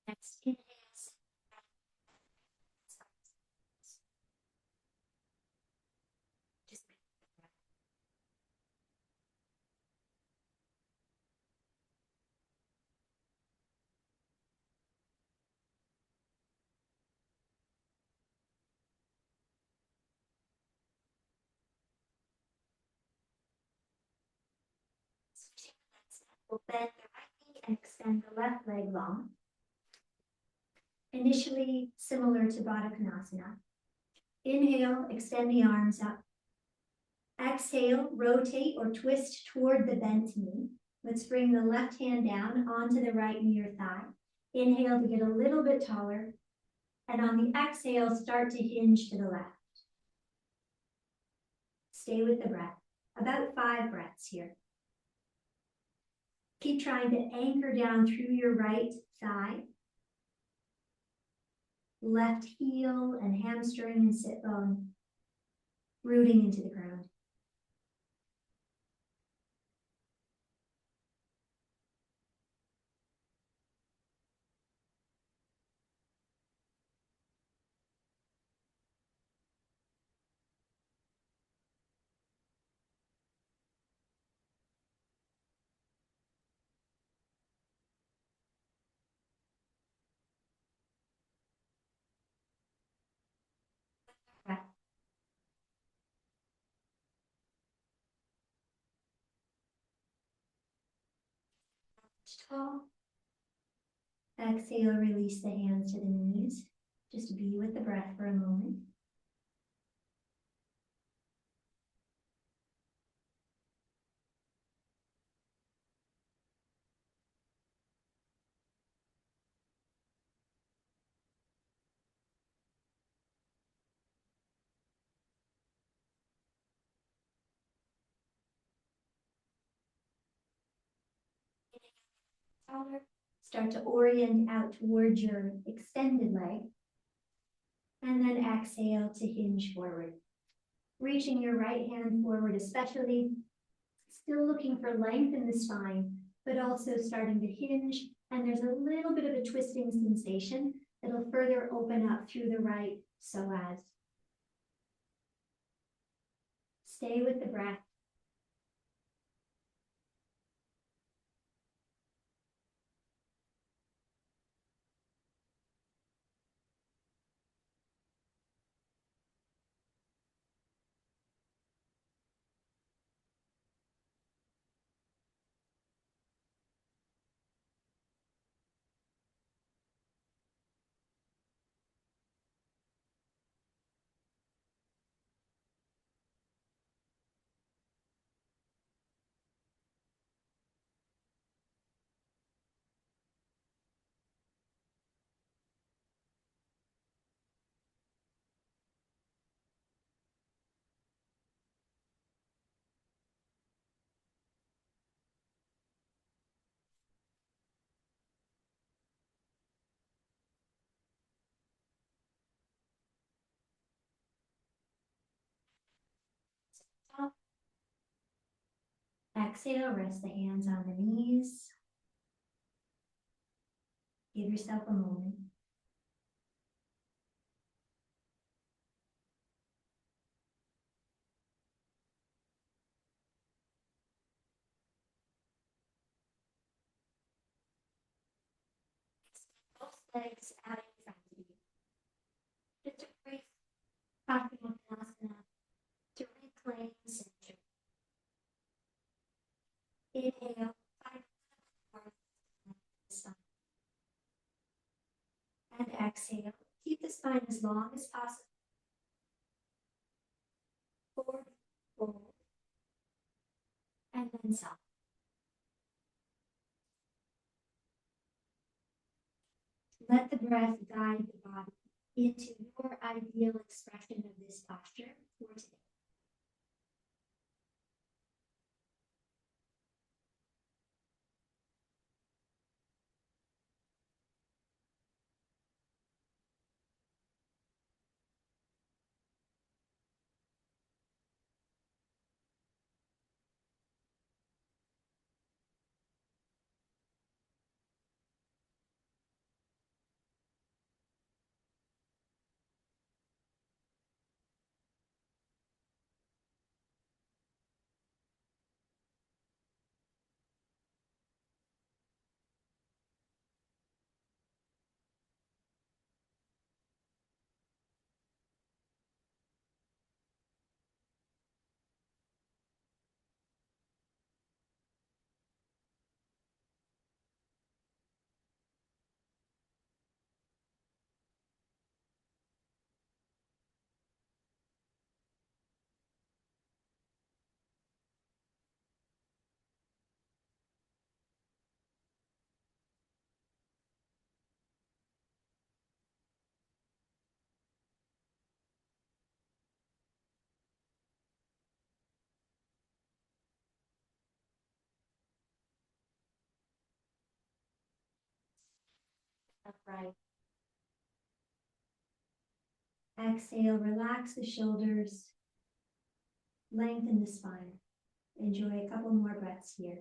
S1: Next, inhales. Just we'll bend the right knee and extend the left leg long. Initially similar to Baddha Konasana. Inhale, extend the arms up. Exhale, rotate or twist toward the bent knee. Let's bring the left hand down onto the right knee or thigh. Inhale to get a little bit taller. And on the exhale, start to hinge to the left. Stay with the breath. About 5 breaths here. Keep trying to anchor down through your right thigh. Left heel and hamstring and sit bone rooting into the ground. Breath. Tall. Exhale, release the hands to the knees. Just be with the breath for a moment. Start to orient out towards your extended leg. And then exhale to hinge forward. Reaching your right hand forward especially. Still looking for length in the spine, but also starting to hinge. And there's a little bit of a twisting sensation that'll further open up through the right psoas. Stay with the breath. Exhale, rest the hands on the knees. Give yourself a moment. legs out in front of you. Just a brief Padmasana to reclaim center. Inhale, find the spine. And exhale, keep the spine as long as possible. Forward, fold, and then soft. Let the breath guide the body into your ideal expression of this posture for today. Upright. Exhale, relax the shoulders, lengthen the spine. Enjoy a couple more breaths here.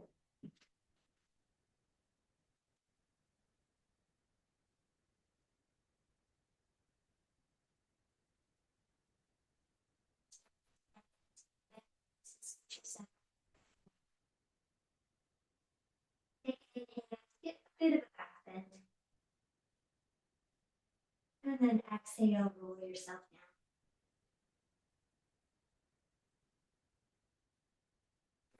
S1: Inhale, get a bit of a back bend. And then exhale, roll yourself down.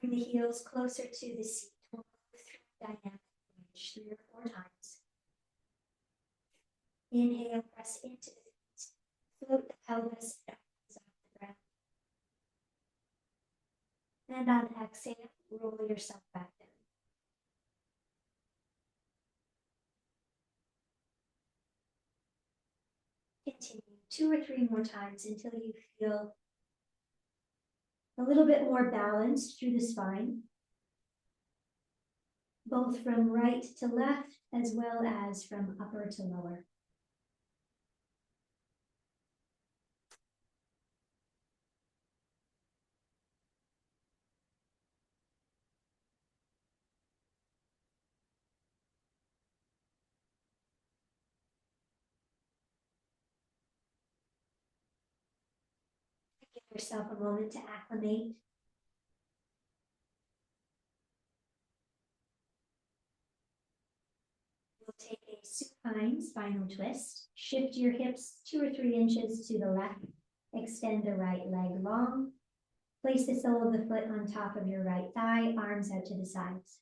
S1: Bring the heels closer to the seat. We'll go through dynamic range 3 or 4 times. Inhale, press into the feet. Float the pelvis upwards off the ground. And on exhale, roll yourself back down. Continue 2 or 3 more times until you feel a little bit more balanced through the spine, both from right to left as well as from upper to lower. Give yourself a moment to acclimate. We'll take a supine spinal twist. Shift your hips 2 or 3 inches to the left. Extend the right leg long. Place the sole of the foot on top of your right thigh, arms out to the sides.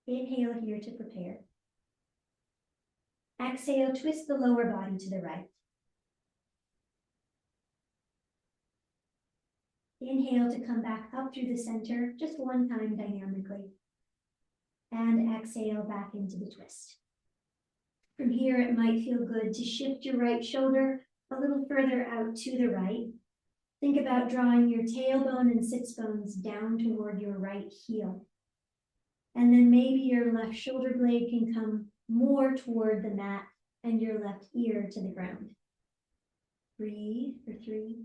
S1: Inhale here to prepare. Exhale, twist the lower body to the right. Inhale to come back up through the center, just 1 time dynamically. And exhale back into the twist. From here, it might feel good to shift your right shoulder a little further out to the right. Think about drawing your tailbone and sits bones down toward your right heel. And then maybe your left shoulder blade can come more toward the mat and your left ear to the ground. Breathe for 3.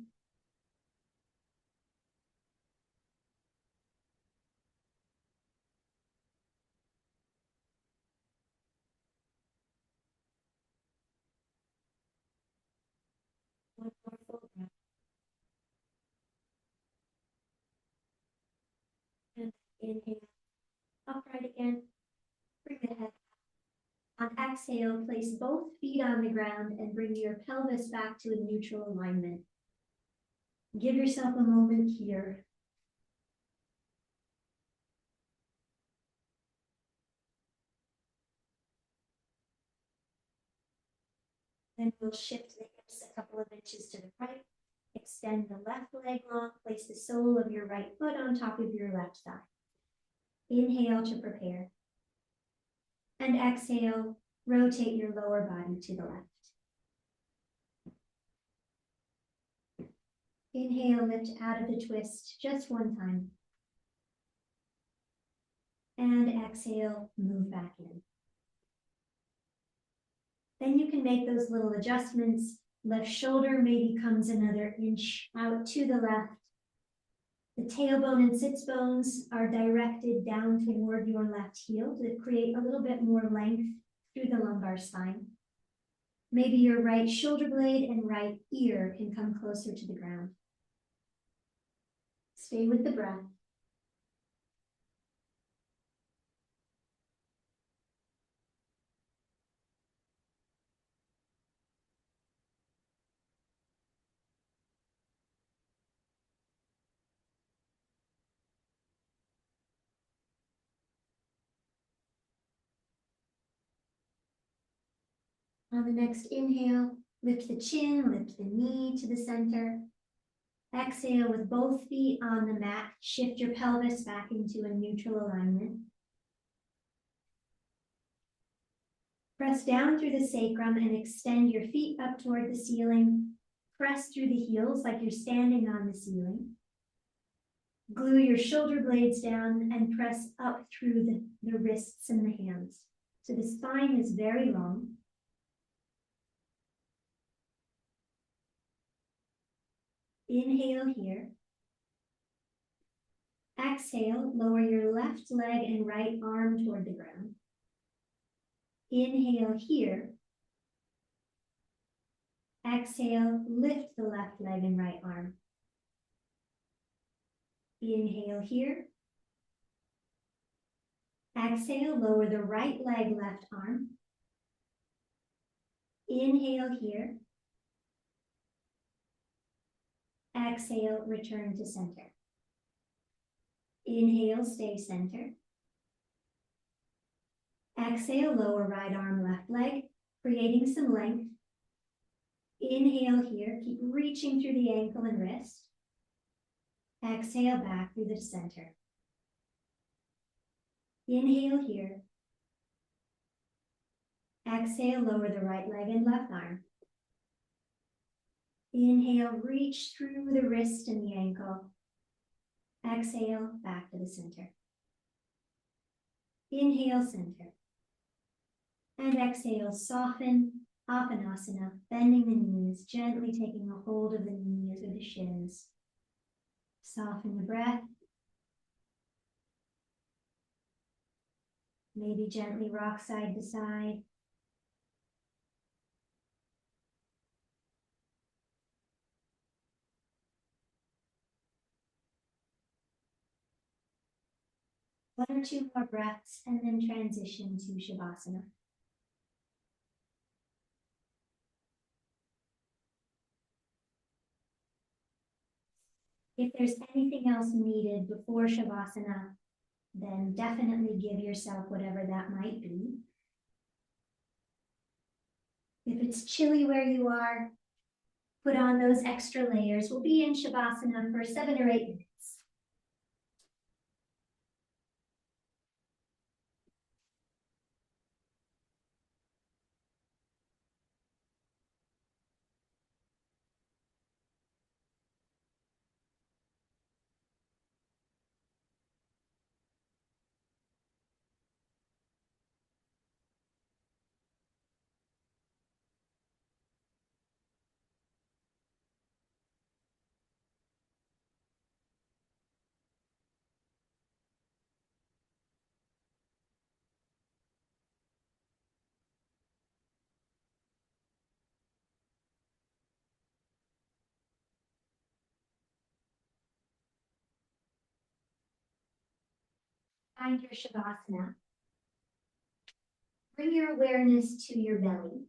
S1: One more full breath. And inhale, upright again. Bring the head up. On exhale, place both feet on the ground and bring your pelvis back to a neutral alignment. Give yourself a moment here. Then we'll shift the hips a couple of inches to the right. Extend the left leg long. Place the sole of your right foot on top of your left thigh. Inhale to prepare. And exhale, rotate your lower body to the left. Inhale, lift out of the twist just one time. And exhale, move back in. Then you can make those little adjustments. Left shoulder maybe comes another inch out to the left. The tailbone and sits bones are directed down toward your left heel to create a little bit more length through the lumbar spine. Maybe your right shoulder blade and right ear can come closer to the ground. Stay with the breath. On the next inhale, lift the chin, lift the knee to the center. Exhale with both feet on the mat. Shift your pelvis back into a neutral alignment. Press down through the sacrum and extend your feet up toward the ceiling. Press through the heels like you're standing on the ceiling. Glue your shoulder blades down and press up through the wrists and the hands. So the spine is very long. Inhale here. Exhale, lower your left leg and right arm toward the ground. Inhale here. Exhale, lift the left leg and right arm. Inhale here. Exhale, lower the right leg, left arm. Inhale here. Exhale, return to center. Inhale, stay centered. Exhale, lower right arm, left leg, creating some length. Inhale here, keep reaching through the ankle and wrist. Exhale, back through the center. Inhale here. Exhale, lower the right leg and left arm. Inhale, reach through the wrist and the ankle. Exhale, back to the center. Inhale, center. And exhale, soften, Apanasana, bending the knees, gently taking a hold of the knees or the shins. Soften the breath. Maybe gently rock side to side. One or two more breaths and then transition to Shavasana. If there's anything else needed before Shavasana, then definitely give yourself whatever that might be. If it's chilly where you are, put on those extra layers. We'll be in Shavasana for 7 or 8 minutes. Find your Shavasana. Bring your awareness to your belly.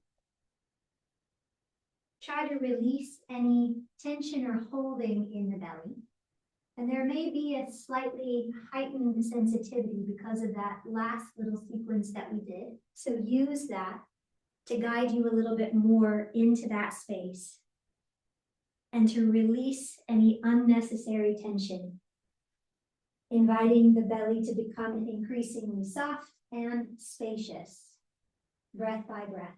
S1: Try to release any tension or holding in the belly. And there may be a slightly heightened sensitivity because of that last little sequence that we did. So use that to guide you a little bit more into that space and to release any unnecessary tension, inviting the belly to become increasingly soft and spacious, breath by breath.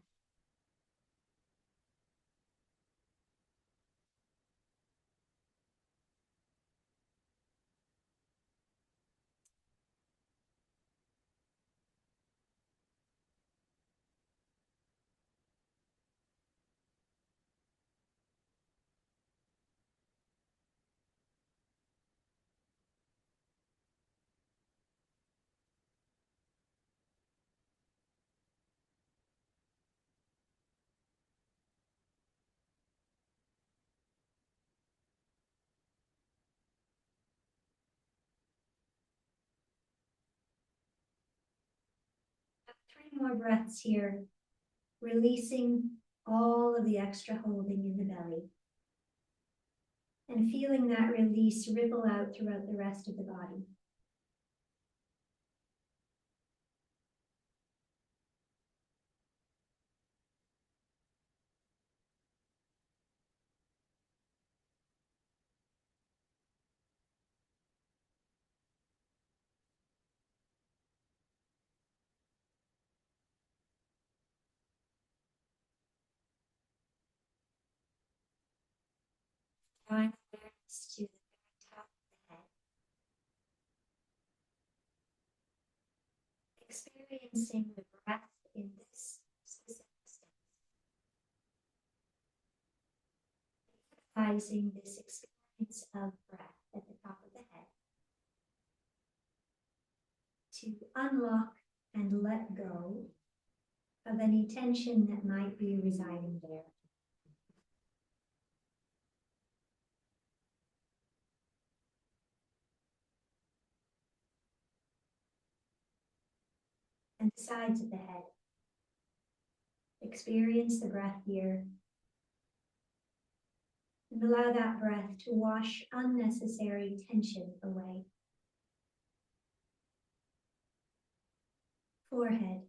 S1: Three more breaths here, releasing all of the extra holding in the belly and feeling that release ripple out throughout the rest of the body. Drawing awareness to the very top of the head. Experiencing the breath in this specific stance. Emphasizing this experience of breath at the top of the head to unlock and let go of any tension that might be residing there. And the sides of the head. Experience the breath here. And allow that breath to wash unnecessary tension away. Forehead.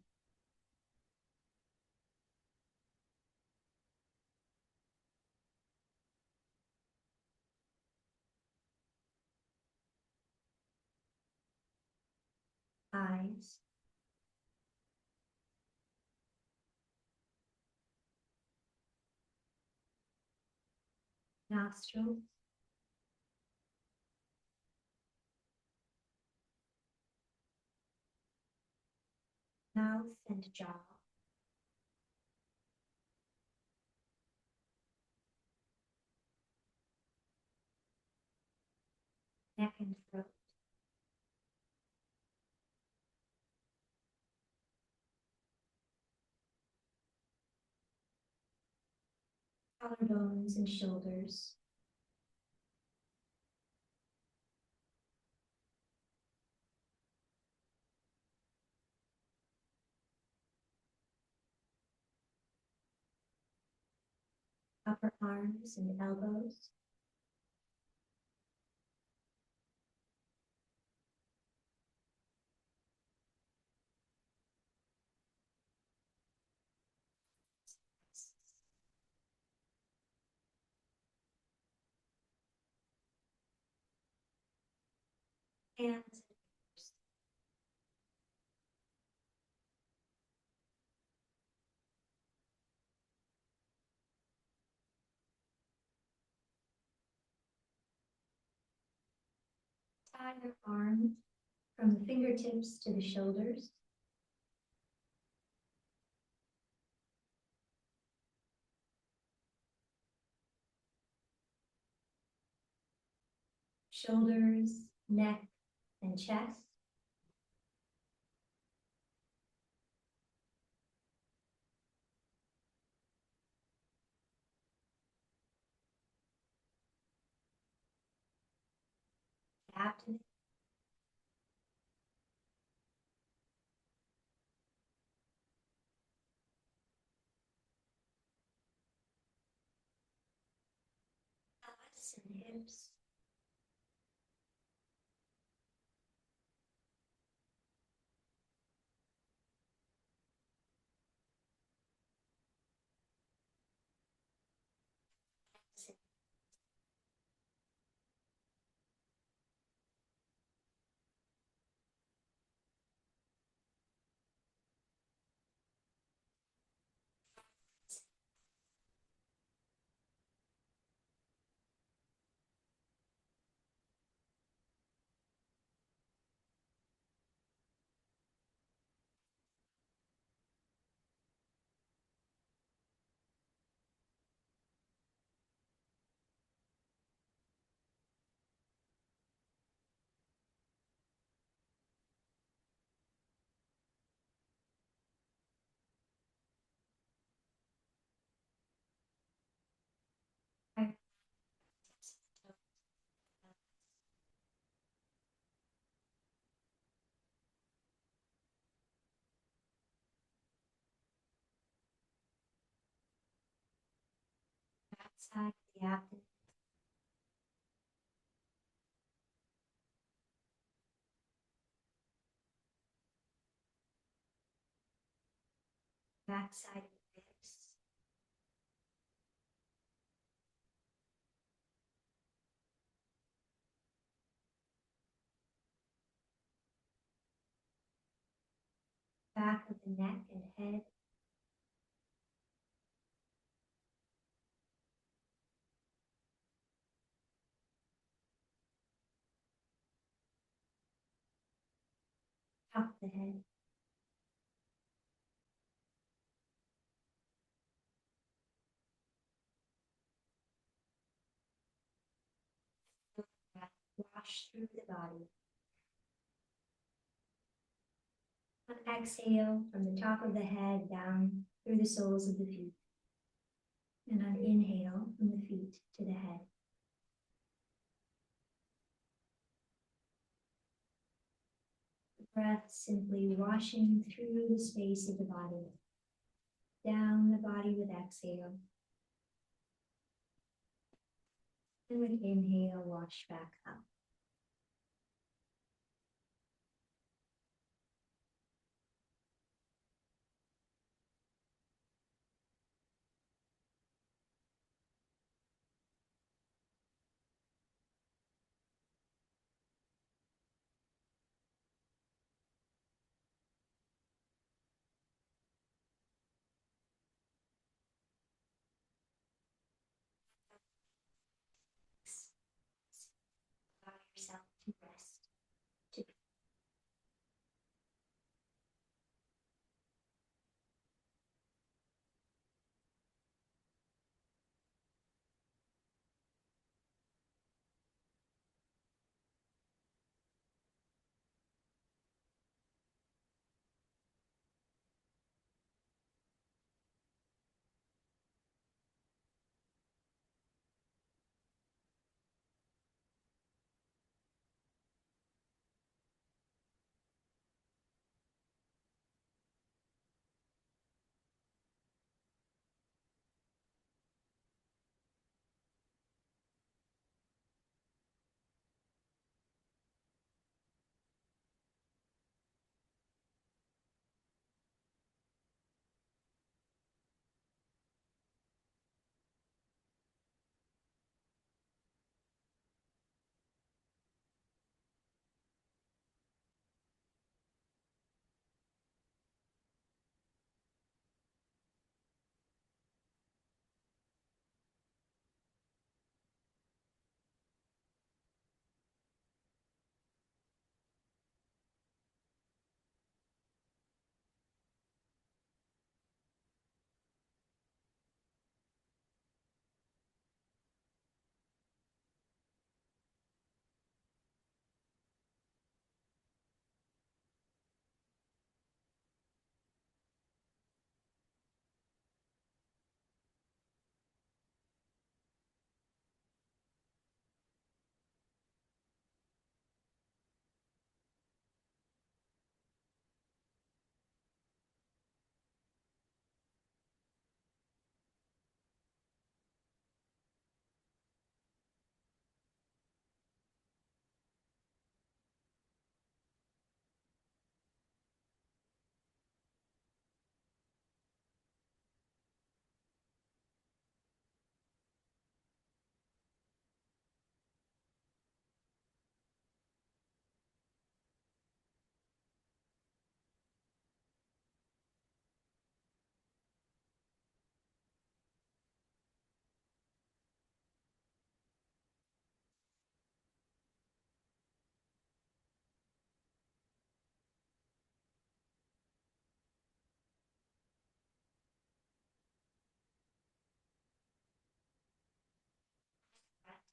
S1: Eyes. Nostrils. Mouth and jaw. Neck and throat. Collarbones and shoulders. Upper arms and elbows. Hands and fingers. Tie your arms from the fingertips to the shoulders. Shoulders, neck, and chest. Abdomen. breasts and hips. Backside of the abdomen. Backside of the ribs. Back of the neck and head. Top of the head. Wash through the body. On exhale, from the top of the head down through the soles of the feet. And on inhale, from the feet to the head. The breath simply washing through the space of the body. Down the body with exhale. And with inhale, wash back up.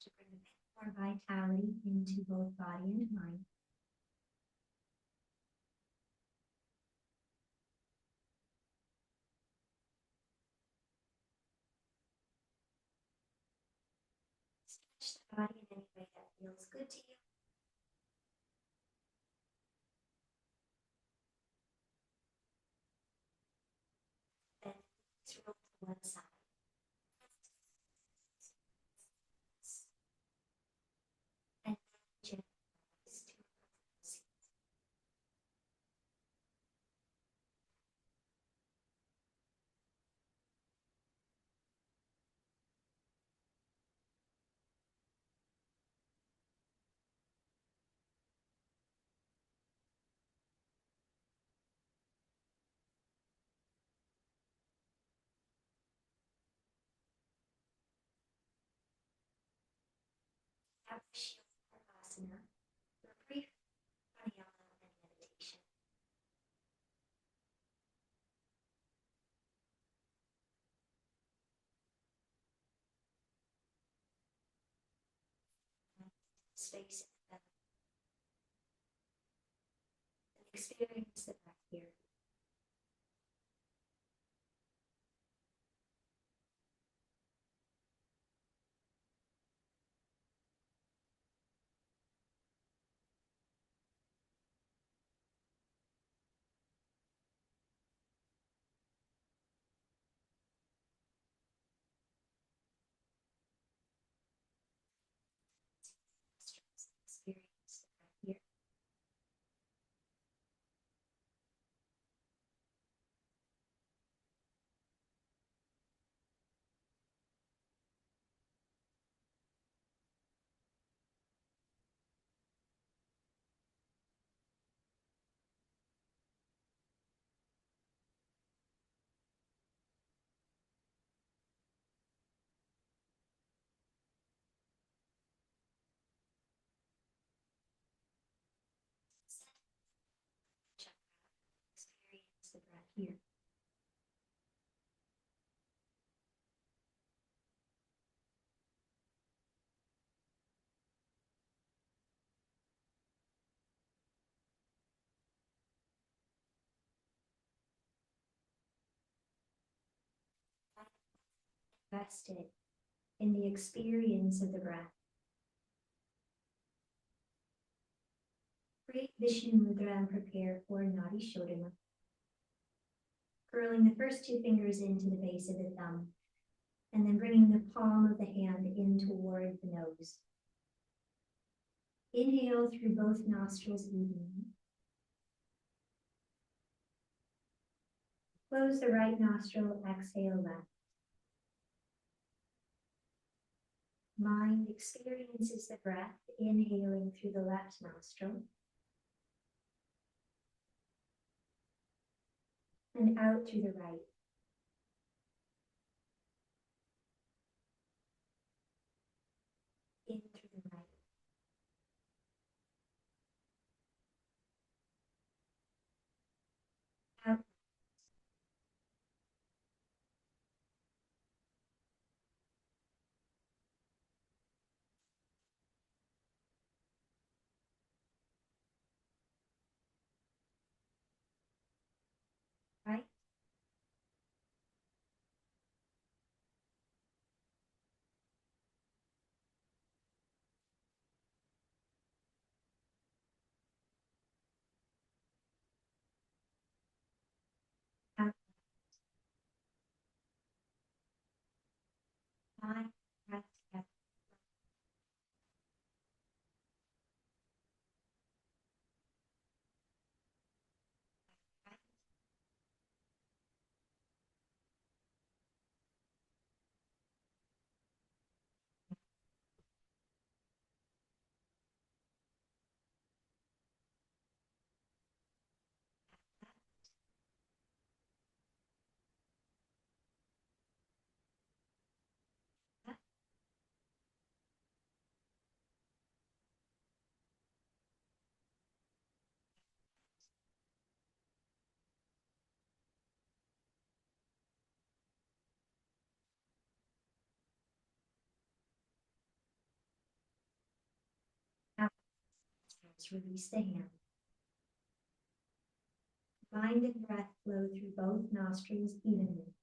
S1: to bring a bit more vitality into both body and mind. Stretch the body in any way that feels good to you. Then please roll to one side. And gently rise to a comfortable seat. Abhyasa, or brief pranayama and meditation. Space in the belly. And experience the breath here. Experience the breath here. Experience the breath here. Invested in the experience of the breath. Create Vishnu Mudra and prepare for Nadi Shodhana. Curling the first two fingers into the base of the thumb, and then bringing the palm of the hand in toward the nose. Inhale through both nostrils evenly. Close the right nostril, exhale left. Mind experiences the breath, inhaling through the left nostril and out through the right. In through the right. Out. Right. let's release the hand. Mind and breath flow through both nostrils evenly.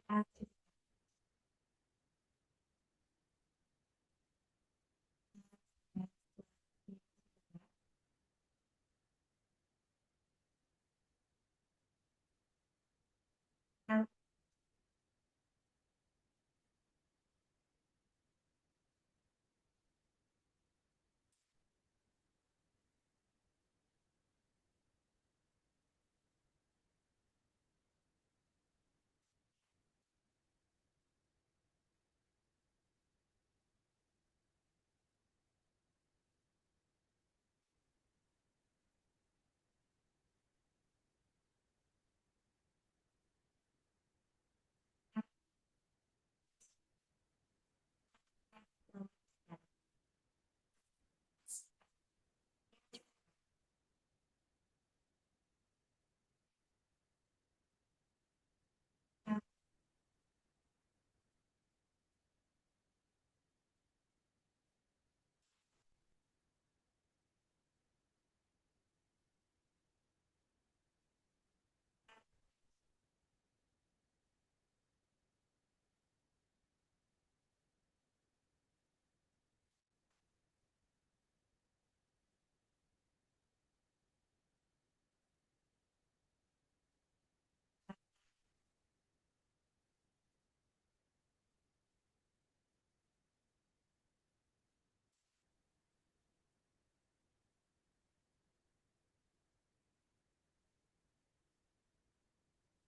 S1: After out,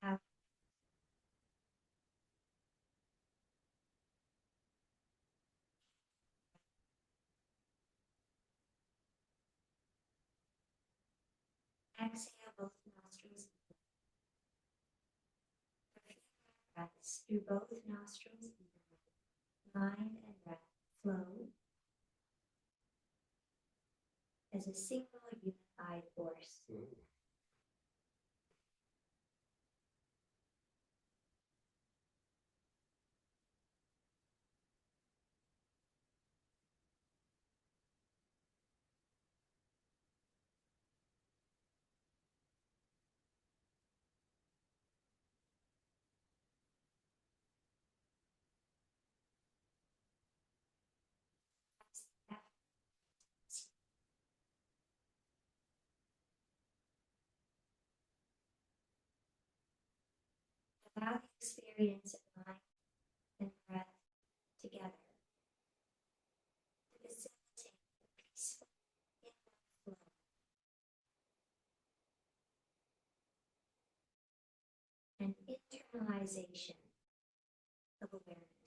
S1: out. Exhale both nostrils. Breaths through both nostrils. Mind and breath flow as a single unified force. Allow the experience of mind and breath together to facilitate a peaceful inward flow and internalization of awareness.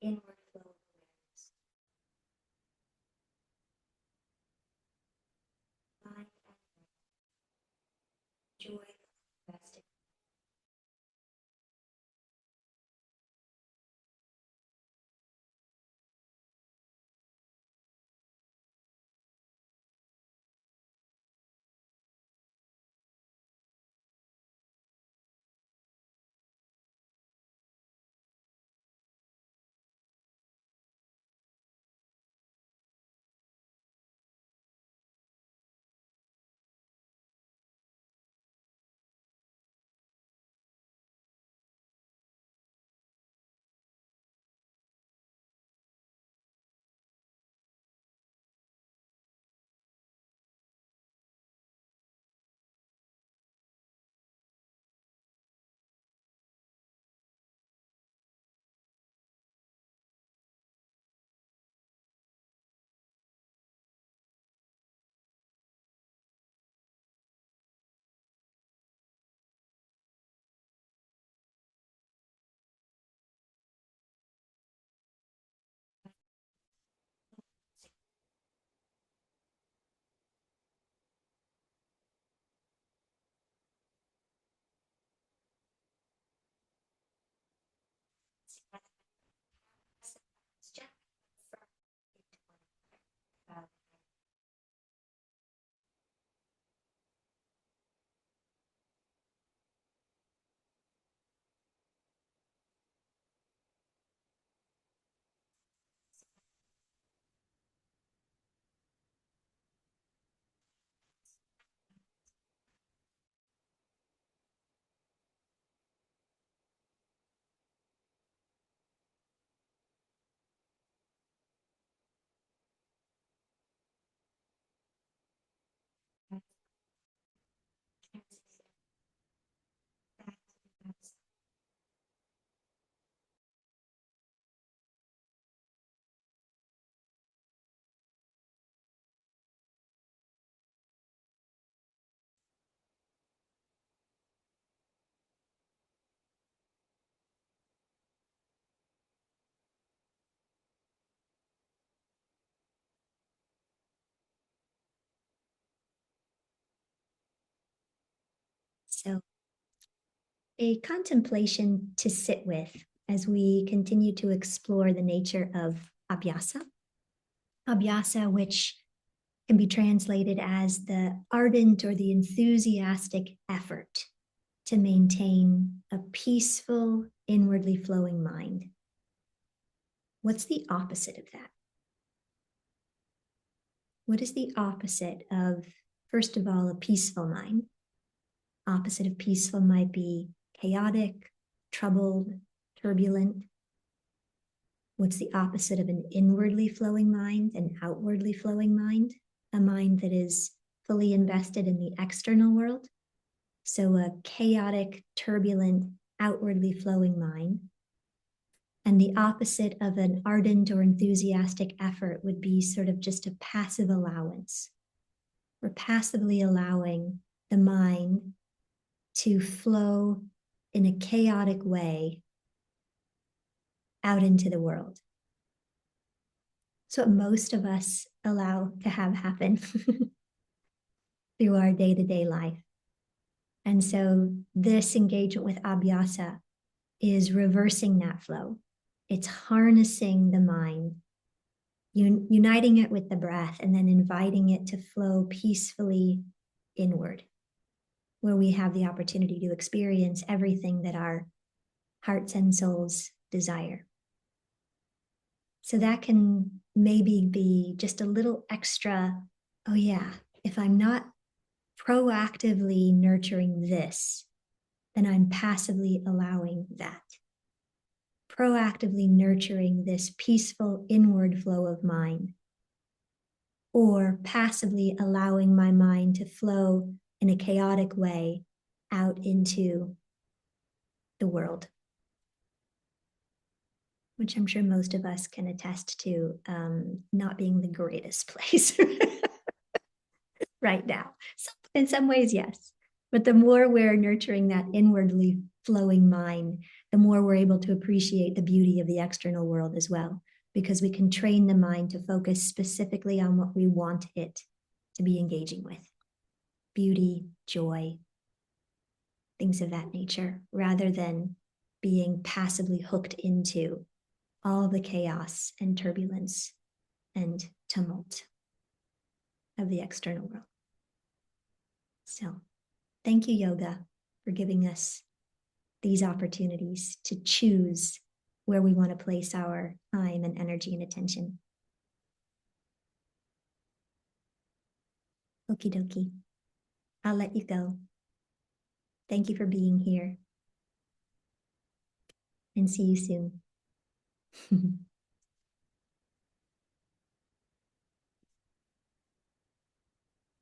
S1: inward flow of awareness. Mind and joy resting. So, a contemplation to sit with as we continue to explore the nature of abhyasa. Abhyasa, which can be translated as the ardent or the enthusiastic effort to maintain a peaceful, inwardly flowing mind. What's the opposite of that? What is the opposite of, first of all, a peaceful mind? Opposite of peaceful might be chaotic, troubled, turbulent. What's the opposite of an inwardly flowing mind, an outwardly flowing mind? A mind that is fully invested in the external world. So a chaotic, turbulent, outwardly flowing mind. And the opposite of an ardent or enthusiastic effort would be sort of just a passive allowance. We're passively allowing the mind to flow in a chaotic way out into the world. So most of us allow to have happen through our day-to-day life. And so this engagement with abhyasa is reversing that flow. It's harnessing the mind, uniting it with the breath, and then inviting it to flow peacefully inward, where we have the opportunity to experience everything that our hearts and souls desire. So that can maybe be just a little extra, oh yeah, if I'm not proactively nurturing this, then I'm passively allowing that. Proactively nurturing this peaceful inward flow of mind, or passively allowing my mind to flow in a chaotic way out into the world, which I'm sure most of us can attest to not being the greatest place right now. So in some ways, yes. But the more we're nurturing that inwardly flowing mind, the more we're able to appreciate the beauty of the external world as well, because we can train the mind to focus specifically on what we want it to be engaging with: beauty, joy, things of that nature, rather than being passively hooked into all the chaos and turbulence and tumult of the external world. So, thank you, yoga, for giving us these opportunities to choose where we want to place our time and energy and attention. Okie dokie. I'll let you go. Thank you for being here. And see you soon.